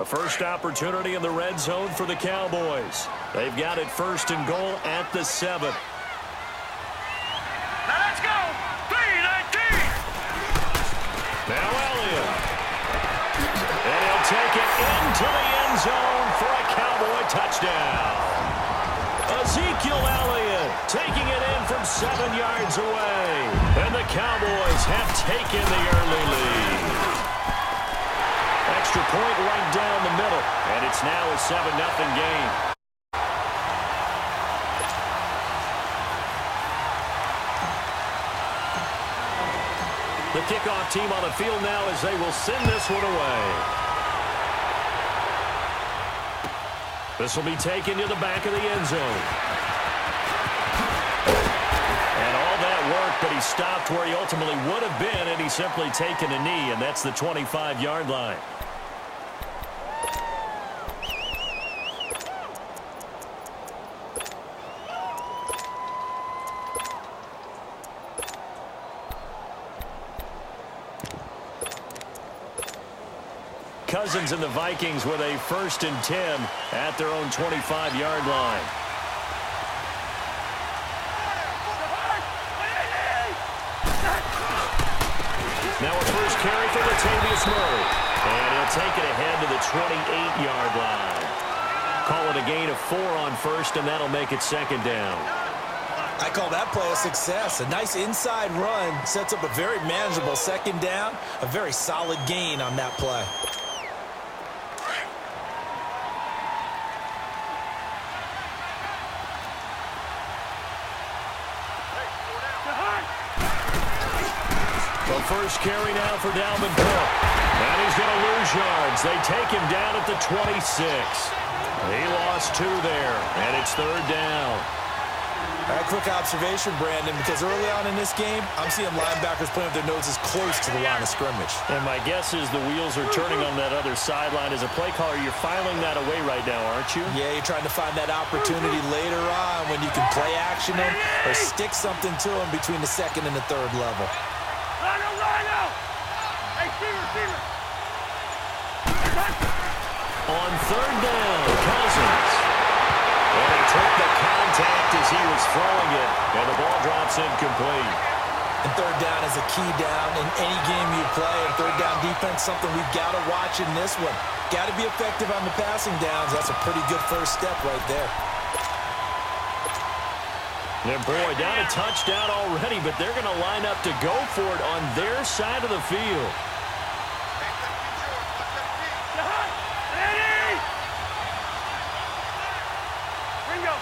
A first opportunity in the red zone for the Cowboys. They've got it 1st and goal at the 7. Now let's go. 3-19. Now Elliott. And he'll take it into the end zone for a Cowboy touchdown. Ezekiel Elliott taking it in from 7 yards away. And the Cowboys have taken the early lead. Extra point right down the middle, and it's now a 7-0 game. The kickoff team on the field now as they will send this one away. This will be taken to the back of the end zone. And all that work, but he stopped where he ultimately would have been, and he's simply taken a knee, and that's the 25-yard line. Cousins and the Vikings with a 1st and 10 at their own 25-yard line. Now a first carry for Latavius Murray. And he'll take it ahead to the 28-yard line. Call it a gain of 4 on 1st, and that'll make it 2nd down. I call that play a success. A nice inside run sets up a very manageable 2nd down. A very solid gain on that play. First carry now for Dalvin Cook. And he's going to lose yards. They take him down at the 26. He lost 2 there, and it's 3rd down. All right, quick observation, Brandon, because early on in this game, I'm seeing linebackers putting up their noses close to the line of scrimmage. And my guess is the wheels are turning on that other sideline. As a play caller, you're filing that away right now, aren't you? Yeah, you're trying to find that opportunity later on when you can play action them or stick something to them between the 2nd and the 3rd level. Rhino! Hey, receiver! On 3rd down, Cousins. And he took the contact as he was throwing it, and the ball drops incomplete. And 3rd down is a key down in any game you play. And 3rd down defense, something we've got to watch in this one. Got to be effective on the passing downs. That's a pretty good first step right there. And boy, down a touchdown already, but they're going to line up to go for it on their side of the field. Bingo!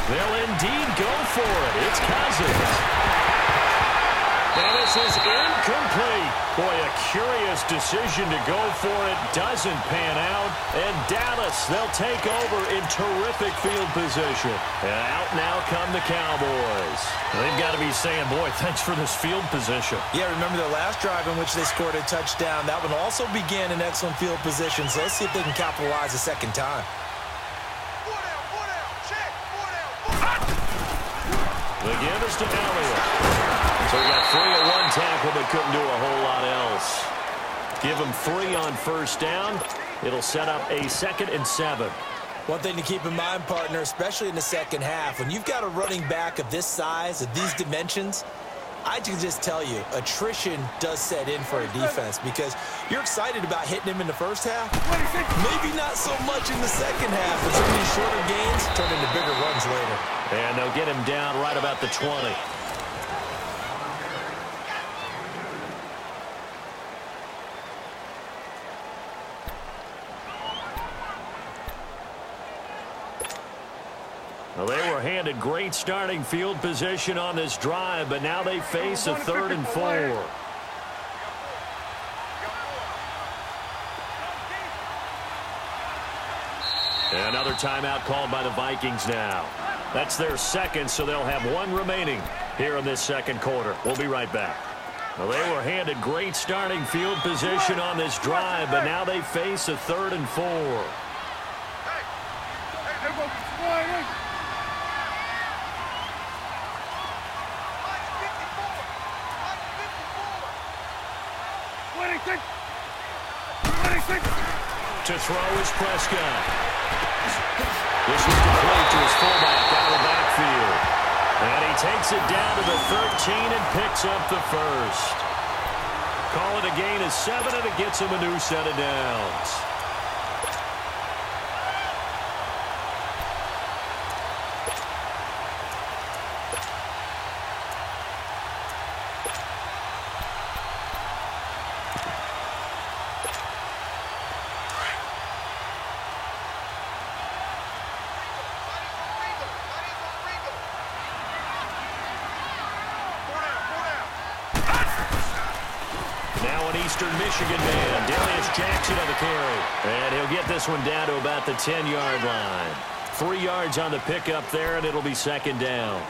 They'll indeed go for it. It's Cousins. And this is incomplete. Boy, a curious decision to go for it. Doesn't pan out. And Dallas, they'll take over in terrific field position. And out now come the Cowboys. They've got to be saying, boy, thanks for this field position. Yeah, remember the last drive in which they scored a touchdown. That one also began in excellent field position. So let's see if they can capitalize a 2nd time. The give is to Elliott. So he got 3 at 1 tackle, but couldn't do a whole lot else. Give him 3 on 1st down. It'll set up a 2nd and 7. One thing to keep in mind, partner, especially in the 2nd half, when you've got a running back of this size, of these dimensions, I can just tell you, attrition does set in for a defense because you're excited about hitting him in the 1st half. Maybe not so much in the 2nd half, but some of these shorter gains turn into bigger run happens later. And they'll get him down right about the 20. Well, they were handed great starting field position on this drive, but now they face a 3rd and 4. Another timeout called by the Vikings now. That's their second, so they'll have one remaining here in this second quarter. We'll be right back. Well, they were handed great starting field position on this drive, but now they face a 3rd and 4. To throw is Prescott. This is complete to his fullback out of the backfield. And he takes it down to the 13 and picks up the first. Call it a gain of 7, and it gets him a new set of downs. Eastern Michigan man, Darius Jackson on the carry. And he'll get this one down to about the 10-yard line. 3 yards on the pickup there, and it'll be second down.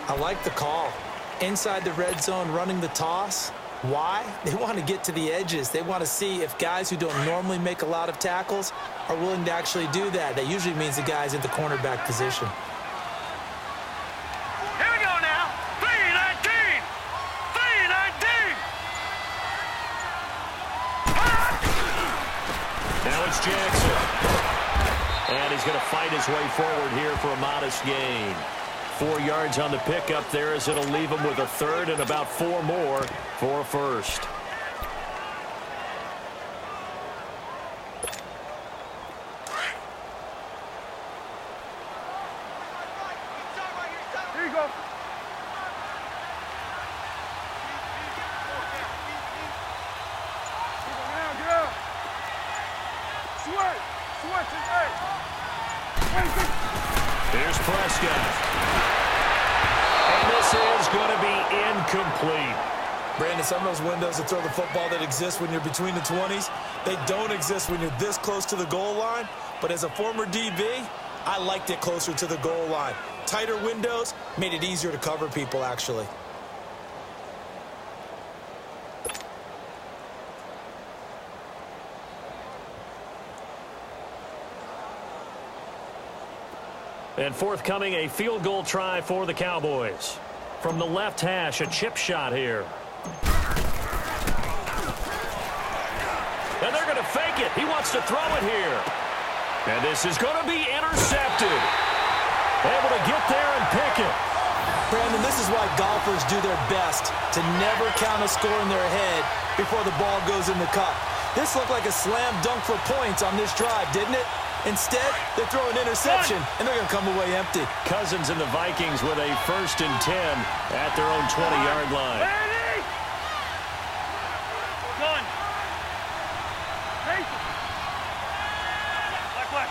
I like the call. Inside the red zone running the toss. Why? They want to get to the edges. They want to see if guys who don't normally make a lot of tackles are willing to actually do that. That usually means the guy's in the cornerback position. Jackson. And he's going to fight his way forward here for a modest gain. 4 yards on the pickup there as it'll leave him with a 3rd and about 4 more for a first. Here you go. Here's Prescott. And this is going to be incomplete. Brandon, some of those windows to throw the football that exist when you're between the 20s, they don't exist when you're this close to the goal line. But as a former DB, I liked it closer to the goal line. Tighter windows made it easier to cover people, actually. And forthcoming, a field goal try for the Cowboys. From the left hash, a chip shot here. And they're going to fake it. He wants to throw it here. And this is going to be intercepted. Able to get there and pick it. Brandon, this is why golfers do their best to never count a score in their head before the ball goes in the cup. This looked like a slam dunk for points on this drive, didn't it? Instead, they throw an interception, and they're going to come away empty. Cousins and the Vikings with a 1st and 10 at their own 20-yard line. Ready? Done. Patient. Black.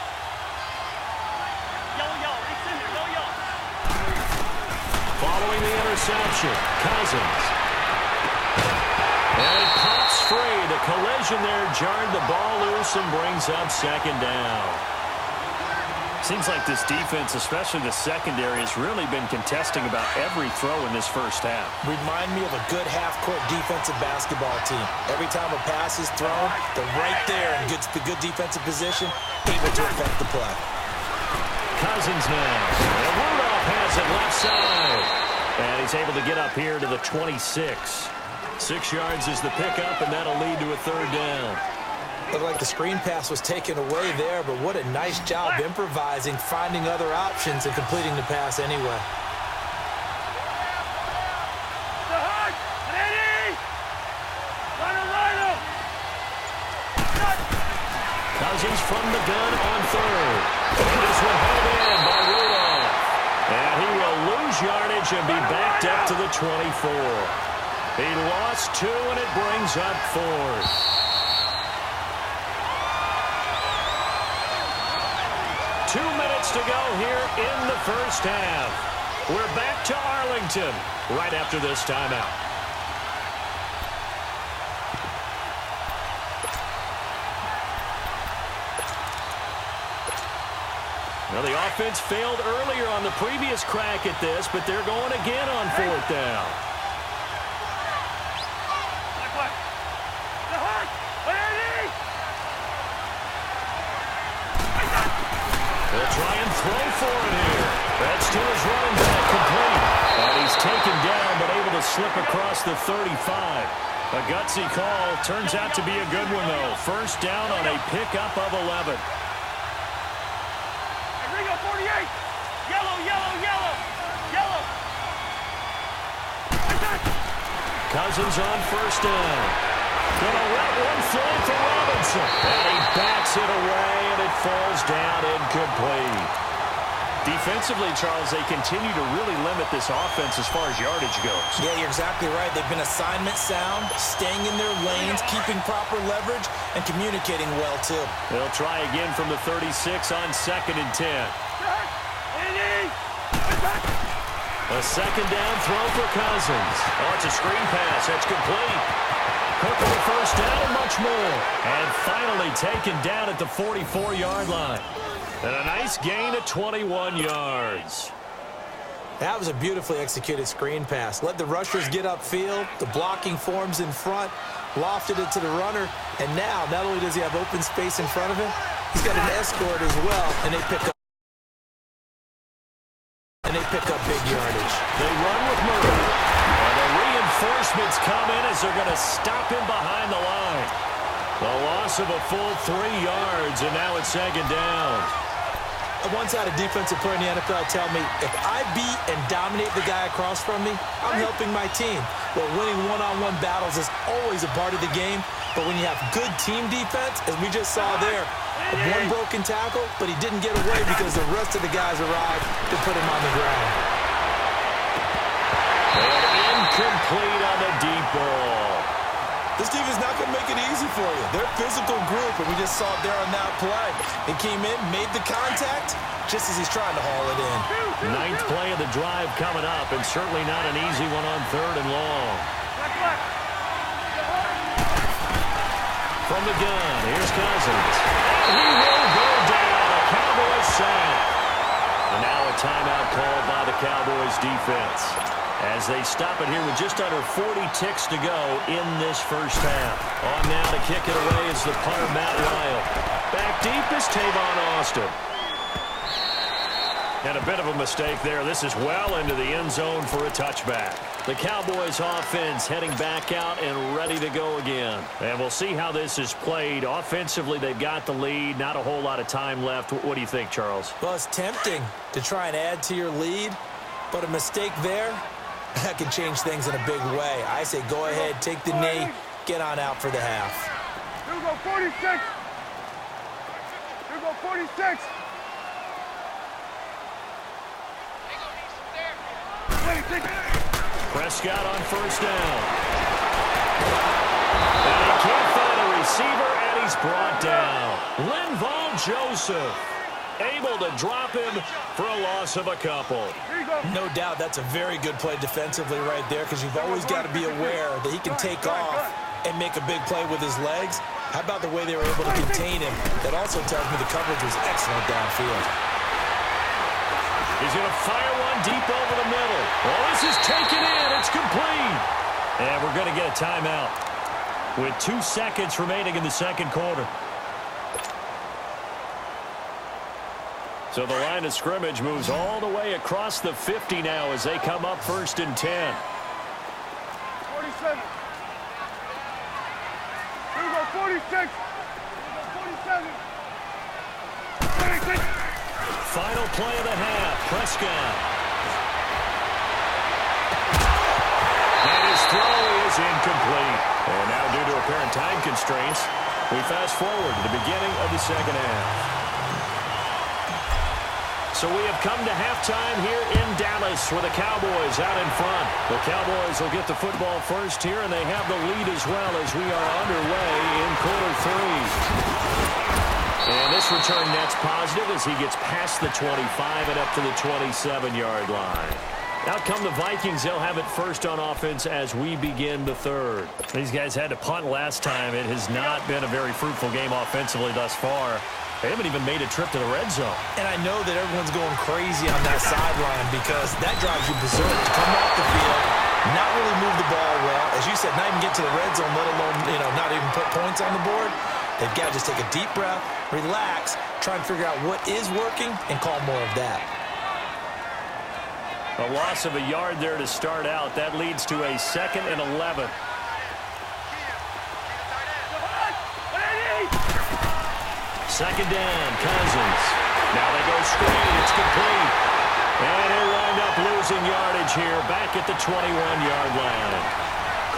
Yellow. It's in there. Yellow. Following the interception, Cousins. And it pops free. The collision there jarred the ball loose and brings up second down. Seems like this defense, especially the secondary, has really been contesting about every throw in this first half. Remind me of a good half-court defensive basketball team. Every time a pass is thrown, they're right there and gets the good defensive position, able to affect the play. Cousins now. And Rudolph has it left side. And he's able to get up here to the 26. 6 yards is the pickup, and that'll lead to a 3rd down. Looked like the screen pass was taken away there, but what a nice job improvising, finding other options, and completing the pass anyway. Cousins from the gun on 3rd. And this one held in by Rudolph. Rampage and be backed up to the 24. He lost 2, and it brings up 4th. Two minutes to go here in the first half. We're back to Arlington right after this timeout. Well, the offense failed earlier on the previous crack at this, but they're going again on 4th down. They'll try and throw for it here. That's to his running back, complete. And he's taken down, but able to slip across the 35. A gutsy call. Turns out to be a good one, though. First down on a pickup of 11. Ringo 48. Yellow, yellow, yellow. Yellow. Cousins on first down. Gonna let one fly for Robinson. And he backs it away, and it falls down incomplete. Defensively, Charles, they continue to really limit this offense as far as yardage goes. Yeah, you're exactly right. They've been assignment sound, staying in their lanes, keeping proper leverage, and communicating well, too. They'll try again from the 36 on 2nd and 10. A second down throw for Cousins. Oh, it's a screen pass. That's complete. Cook for the first down and much more. And finally taken down at the 44-yard line. And a nice gain of 21 yards. That was a beautifully executed screen pass. Let the rushers get upfield. The blocking forms in front. Lofted it to the runner. And now, not only does he have open space in front of him, he's got an escort as well. And they pick up big yardage. They run with Murray. And the reinforcements come in as they're going to stop him behind the line. The loss of a full 3 yards, and now it's 2nd down. I once had a defensive player in the NFL tell me, if I beat and dominate the guy across from me, I'm helping my team. Well, winning one-on-one battles is always a part of the game, but when you have good team defense, as we just saw there, one broken tackle, but he didn't get away because the rest of the guys arrived to put him on the ground. And incomplete on the deep ball. This team is not going to make it easy for you. They're a physical group, and we just saw it there on that play. He came in, made the contact, just as he's trying to haul it in. 9th play of the drive coming up, and certainly not an easy one on 3rd and long. From the gun, here's Cousins. And he will go down. A Cowboys sack. And now a timeout called by the Cowboys defense, as they stop it here with just under 40 ticks to go in this first half. On now to kick it away is the punter, Matt Lyle. Back deep is Tavon Austin. And a bit of a mistake there. This is well into the end zone for a touchback. The Cowboys offense heading back out and ready to go again. And we'll see how this is played. Offensively, they've got the lead. Not a whole lot of time left. What do you think, Charles? Well, it's tempting to try and add to your lead, but a mistake there, that can change things in a big way. I say go ahead, take the knee, get on out for the half. Here we go, 46. Here we go, 46. Prescott on first down. And he can't find a receiver, and he's brought down. Linval Joseph able to drop him for a loss of a couple. No doubt that's a very good play defensively right there, because you've always got to be aware that he can take off and make a big play with his legs. How about the way they were able to contain him? That also tells me the coverage was excellent downfield. He's going to fire one deep over the middle. Oh, this is taken in. It's complete. And we're going to get a timeout with 2 seconds remaining in the second quarter. So the line of scrimmage moves all the way across the 50 now as they come up 1st and 10. 47. Here we go, 46. Here we go, 47. 46. Final play of the half. Prescott. And his throw is incomplete. And now, due to apparent time constraints, we fast forward to the beginning of the second half. So So we have come to halftime here in Dallas with the Cowboys out in front. The Cowboys will get the football first here, and they have the lead as well as we are underway in quarter 3. And this return net's positive as he gets past the 25 and up to the 27-yard line. Out come the Vikings. They'll have it first on offense as we begin the third. These guys had to punt last time. It has not been a very fruitful game offensively thus far. They haven't even made a trip to the red zone. And I know that everyone's going crazy on that sideline because that drives you berserk to come off the field, not really move the ball well. As you said, not even get to the red zone, let alone, not even put points on the board. They've got to just take a deep breath, relax, try and figure out what is working, and call more of that. A loss of a yard there to start out. That leads to a 2nd and 11. Second down, Cousins. Now they go straight. It's complete. And he'll wind up losing yardage here back at the 21-yard line.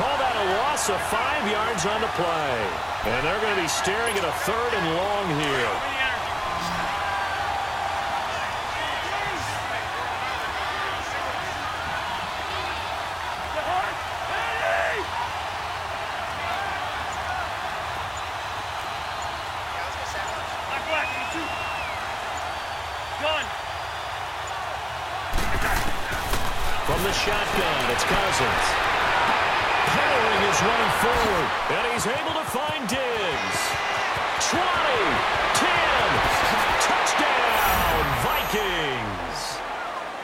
Call that a loss of 5 yards on the play. And they're going to be staring at a 3rd and long here. From the shotgun, it's Cousins. Powering his running forward, and he's able to find Diggs. 20, 10, touchdown, Vikings.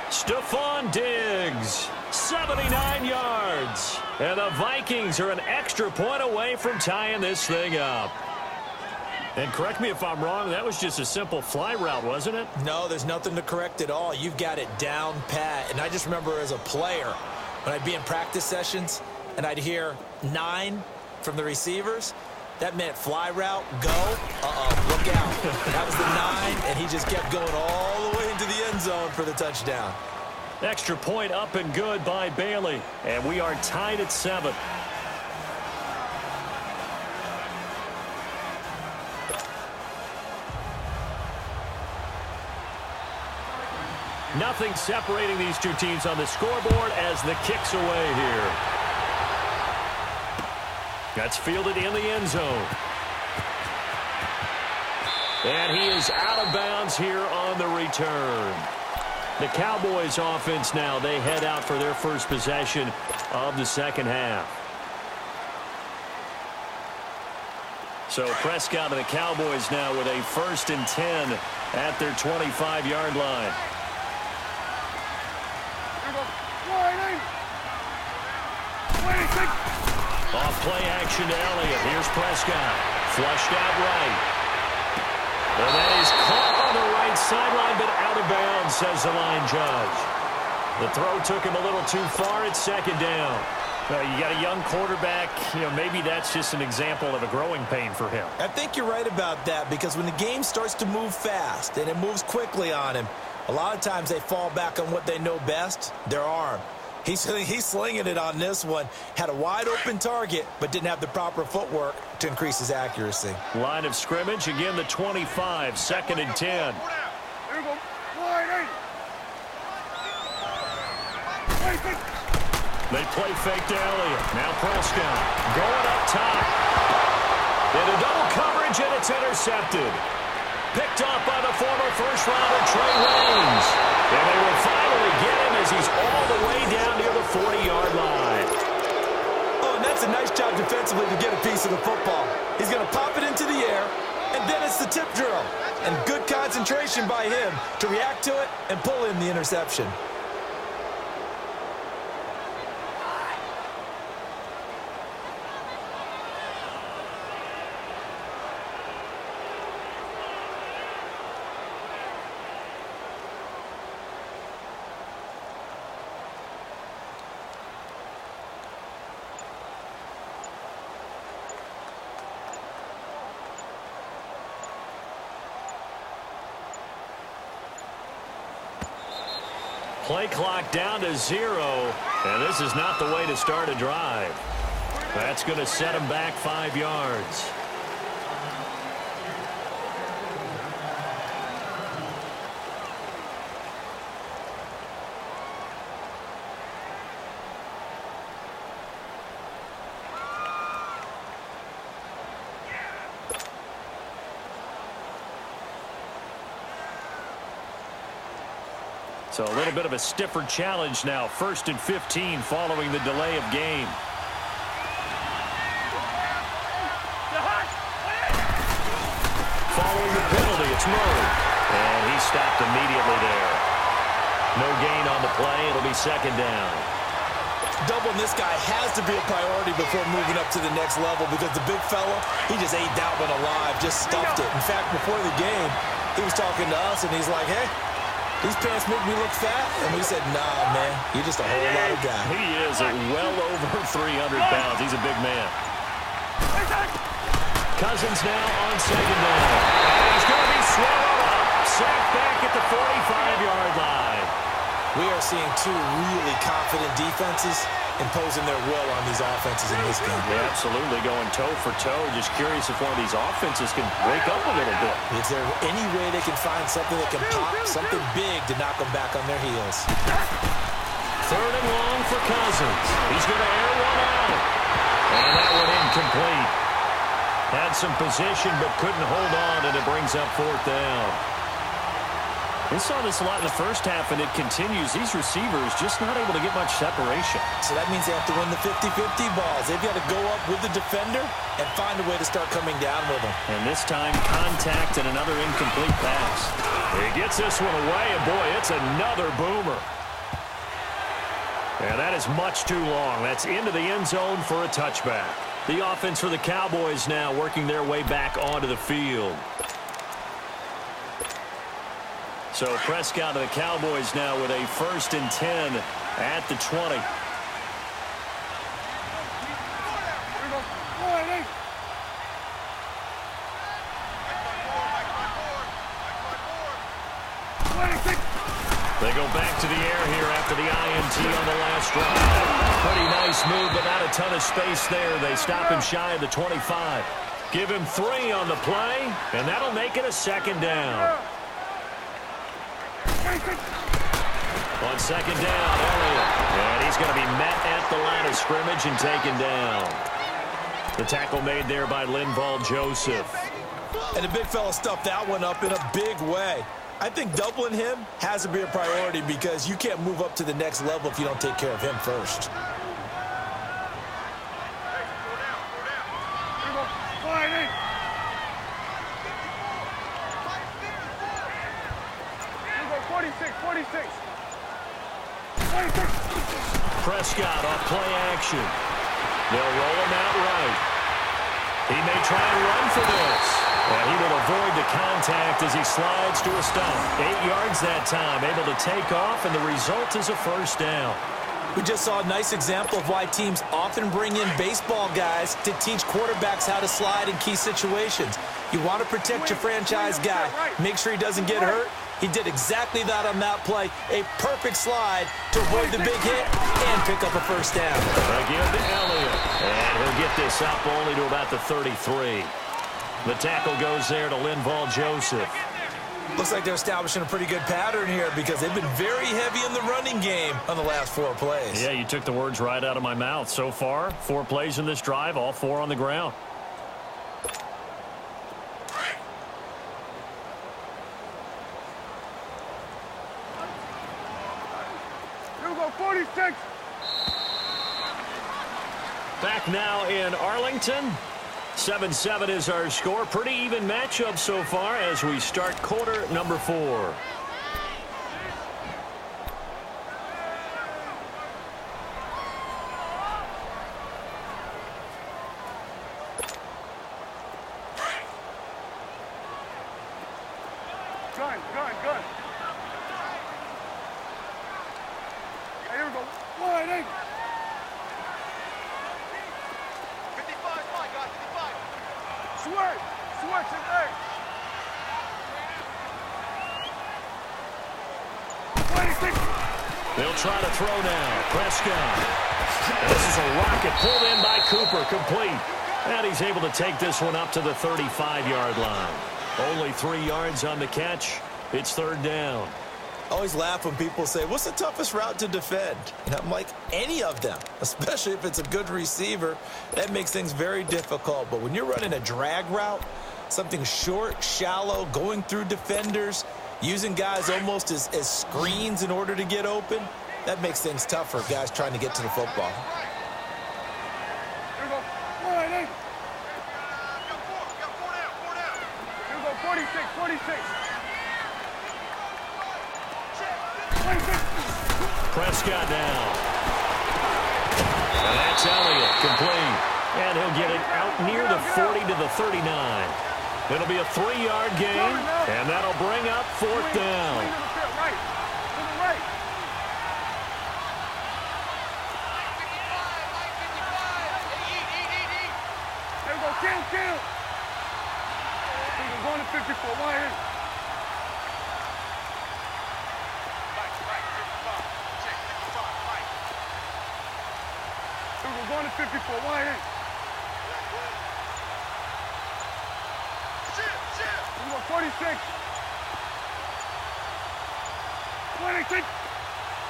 Stephon Diggs, 79 yards. And the Vikings are an extra point away from tying this thing up. And correct me if I'm wrong, that was just a simple fly route, wasn't it? No, there's nothing to correct at all. You've got it down pat. And I just remember as a player, when I'd be in practice sessions and I'd hear 9 from the receivers, that meant fly route, go, look out. That was the 9, and he just kept going all the way into the end zone for the touchdown. Extra point up and good by Bailey. And we are tied at 7. Nothing separating these two teams on the scoreboard as the kick's away here. That's fielded in the end zone. And he is out of bounds here on the return. The Cowboys offense now, they head out for their first possession of the second half. So Prescott and the Cowboys now with a 1st and 10 at their 25-yard line. Off play action to Elliott. Here's Prescott. Flushed out right. And that is caught on the right sideline, but out of bounds, says the line judge. The throw took him a little too far. It's 2nd down. You got a young quarterback. Maybe that's just an example of a growing pain for him. I think you're right about that because when the game starts to move fast and it moves quickly on him, a lot of times they fall back on what they know best, their arm. He's slinging it on this one. Had a wide-open target, but didn't have the proper footwork to increase his accuracy. Line of scrimmage, again the 25, 2nd and 10. They play fake to Elliott. Now Prescott going up top. Into double coverage, and it's intercepted. Picked off by the former first-rounder Trey Waynes. And they will finally get him as he's all the way down near the 40-yard line. Oh, and that's a nice job defensively to get a piece of the football. He's going to pop it into the air, and then it's the tip drill. And good concentration by him to react to it and pull in the interception. Play clock down to 0, and this is not the way to start a drive. That's going to set him back 5 yards. So a little bit of a stiffer challenge now. 1st and 15 following the delay of game. Following the penalty, it's Murray. And he stopped immediately there. No gain on the play. It'll be 2nd down. Doubling this guy has to be a priority before moving up to the next level because the big fella, he just ate that one alive, just stuffed it. In fact, before the game, he was talking to us, and he's like, hey, these pants make me look fat. And we said, nah, man, you're just a whole lot of guy. He is at well over 300 pounds. He's a big man. Cousins now on 2nd down. And he's going to be swallowed up. Sacked back at the 45-yard line. We are seeing two really confident defenses imposing their will on these offenses in this game. Yeah, absolutely, going toe for toe. Just curious if one of these offenses can wake up a little bit. Is there any way they can find something that can pop, something big to knock them back on their heels? 3rd and long for Cousins. He's going to air one out. And that one incomplete. Had some position but couldn't hold on, and it brings up 4th down. We saw this a lot in the first half, and it continues. These receivers just not able to get much separation. So that means they have to win the 50-50 balls. They've got to go up with the defender and find a way to start coming down with them. And this time, contact and another incomplete pass. He gets this one away, and boy, it's another boomer. And that is much too long. That's into the end zone for a touchback. The offense for the Cowboys now working their way back onto the field. So Prescott of the Cowboys now with a 1st and 10 at the 20. They go back to the air here after the INT on the last drive. Pretty nice move, but not a ton of space there. They stop him shy of the 25. Give him 3 on the play, and that'll make it a 2nd down. On 2nd down, Elliott. And he's going to be met at the line of scrimmage and taken down. The tackle made there by Linval Joseph. And the big fella stuffed that one up in a big way. I think doubling him has to be a priority because you can't move up to the next level if you don't take care of him first. Prescott off play action. They'll roll him out right. He may try and run for this. And he will avoid the contact as he slides to a stop. 8 yards that time, able to take off, and the result is a 1st down. We just saw a nice example of why teams often bring in baseball guys to teach quarterbacks how to slide in key situations. You want to protect your franchise guy. Make sure he doesn't get hurt. He did exactly that on that play. A perfect slide to avoid the big hit and pick up a 1st down. Again to Elliott. And he'll get this up only to about the 33. The tackle goes there to Linval Joseph. Looks like they're establishing a pretty good pattern here because they've been very heavy in the running game on the last 4 plays. Yeah, you took the words right out of my mouth. So far, 4 plays in this drive, all 4 on the ground. Here go 46. Back now in Arlington. 7-7 is our score. Pretty even matchup so far as we start quarter number 4. Gun. Here we go. 1-8. 55, my God, 55. Switch and 8. 26. They'll try to throw now. Prescott. And this is a rocket pulled in by Cooper, complete. And he's able to take this one up to the 35-yard line. Only 3 yards on the catch. It's 3rd down. I always laugh when people say, what's the toughest route to defend? And I'm like, any of them, especially if it's a good receiver. That makes things very difficult. But when you're running a drag route, something short, shallow, going through defenders, Using guys almost as screens in order to get open, that makes things tough for guys trying to get to the football. Here we go. 46, 46. 26. Prescott now. And that's Elliott, complete. And he'll get it out near the 40 to the 39. It'll be a 3-yard gain, and that'll bring up 4th down. There we go, kill. We're going to 54, why in? We're going to 54, why in? 46. 26.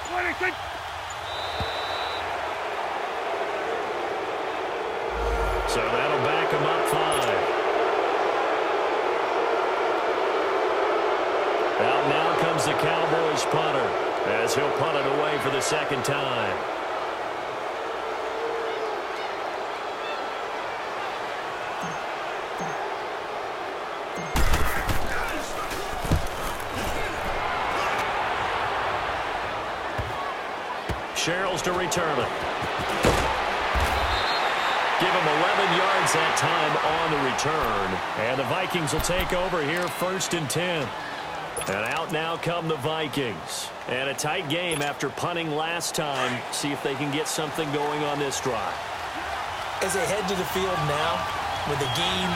26. So that'll back him up 5. Out now comes the Cowboys punter as he'll punt it away for the 2nd time. Sherrills to return it. Give him 11 yards that time on the return. And the Vikings will take over here 1st and 10. And out now come the Vikings. And a tight game after punting last time. See if they can get something going on this drive. As they head to the field now, with the game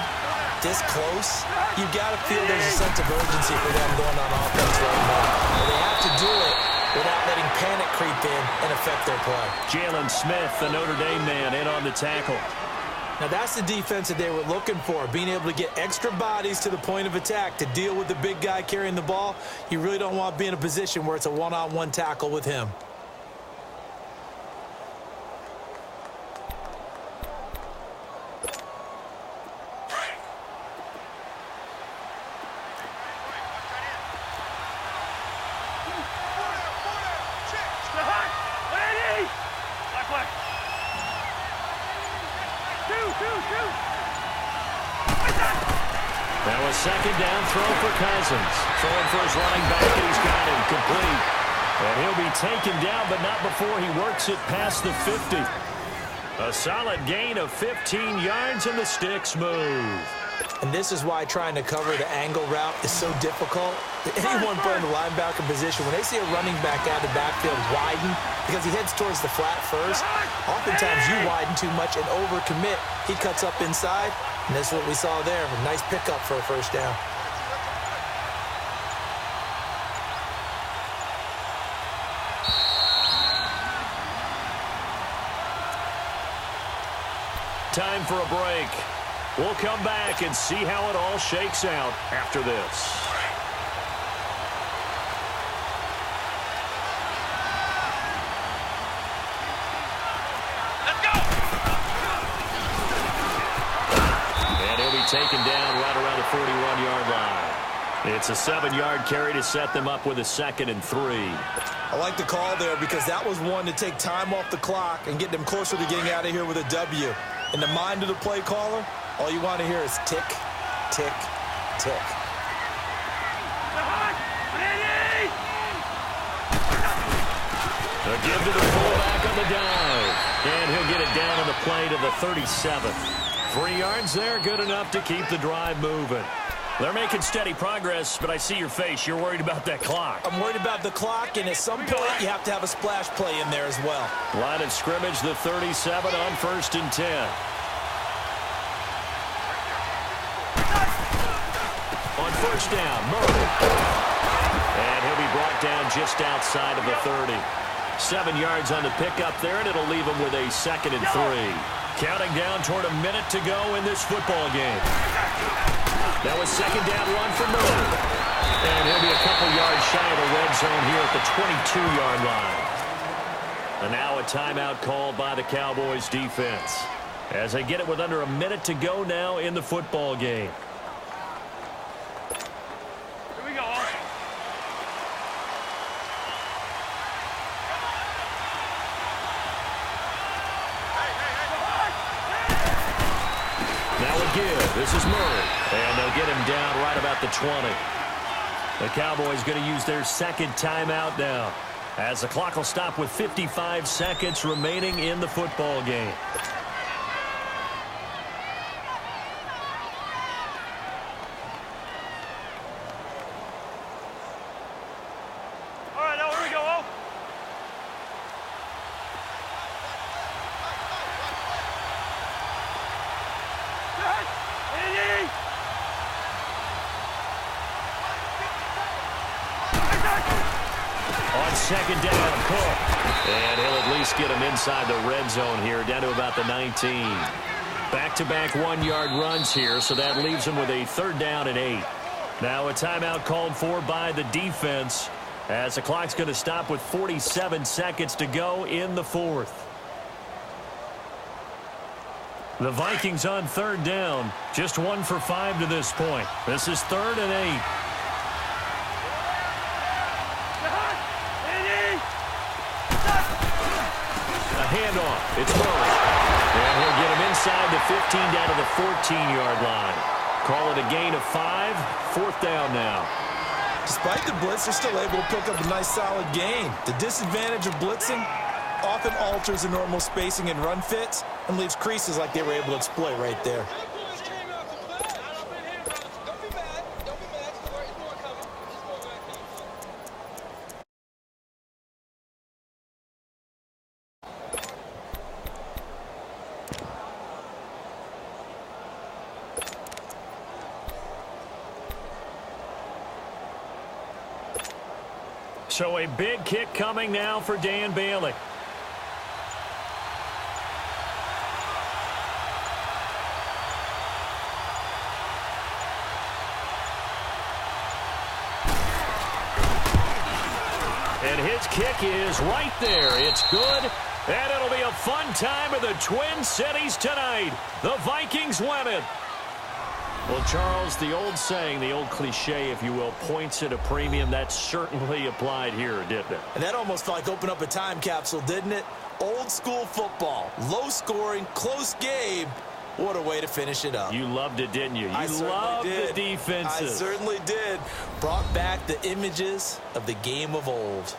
this close, you've got to feel there's a sense of urgency for them going on offense right now. And they have to do it without letting panic creep in and affect their play. Jalen Smith, the Notre Dame man, in on the tackle. Now that's the defense that they were looking for, being able to get extra bodies to the point of attack to deal with the big guy carrying the ball. You really don't want to be in a position where it's a one-on-one tackle with him. That was 2nd down throw for Cousins. Throwing for his running back, and he's got him complete. And he'll be taken down, but not before he works it past the 50. A solid gain of 15 yards, and the sticks move. And this is why trying to cover the angle route is so difficult. Anyone playing the linebacker position, when they see a running back out of the backfield widen, because he heads towards the flat first, oftentimes you widen too much and overcommit. He cuts up inside, and that's what we saw there. A nice pickup for a 1st down. Time for a break. We'll come back and see how it all shakes out after this. Let's go! And he'll be taken down right around the 41-yard line. It's a 7-yard carry to set them up with a 2nd and 3. I like the call there because that was one to take time off the clock and get them closer to getting out of here with a W. In the mind of the play caller, all you want to hear is tick, tick, tick. A give to the fullback on the dive. And he'll get it down on the play to the 37th. 3 yards there, good enough to keep the drive moving. They're making steady progress, but I see your face. You're worried about that clock. I'm worried about the clock, and at some point, you have to have a splash play in there as well. Line of scrimmage, the 37 on 1st and 10. On 1st down, Murray. And he'll be brought down just outside of the 30. 7 yards on the pickup there, and it'll leave him with a 2nd and 3. Counting down toward a minute to go in this football game. That was 2nd down run for Murray. And he'll be a couple yards shy of the red zone here at the 22-yard line. And now a timeout called by the Cowboys defense as they get it with under a minute to go now in the football game. Here we go. give. This is Murray. And they'll get him down right about the 20. The Cowboys going to use their second timeout now, as the clock will stop with 55 seconds remaining in the football game. All right, now here we go. Oh. On second down, Cook. And he'll at least get him inside the red zone here, down to about the 19. Back-to-back one-yard runs here, so that leaves him with a 3rd down and 8. Now a timeout called for by the defense, as the clock's going to stop with 47 seconds to go in the 4th. The Vikings on 3rd down, just 1 for 5 to this point. This is 3rd and 8. Handoff. It's Murray. And he'll get him inside the 15 down to the 14-yard line. Call it a gain of 5. 4th down now. Despite the blitz, they're still able to pick up a nice solid gain. The disadvantage of blitzing often alters the normal spacing and run fits and leaves creases like they were able to exploit right there. So a big kick coming now for Dan Bailey. And his kick is right there. It's good. And it'll be a fun time in the Twin Cities tonight. The Vikings win it. Well, Charles, the old saying, the old cliche, if you will, points at a premium, that certainly applied here, didn't it? And that almost like opened up a time capsule, didn't it? Old school football, low scoring, close game. What a way to finish it up. You loved it, didn't you? I loved the defenses. I certainly did. Brought back the images of the game of old.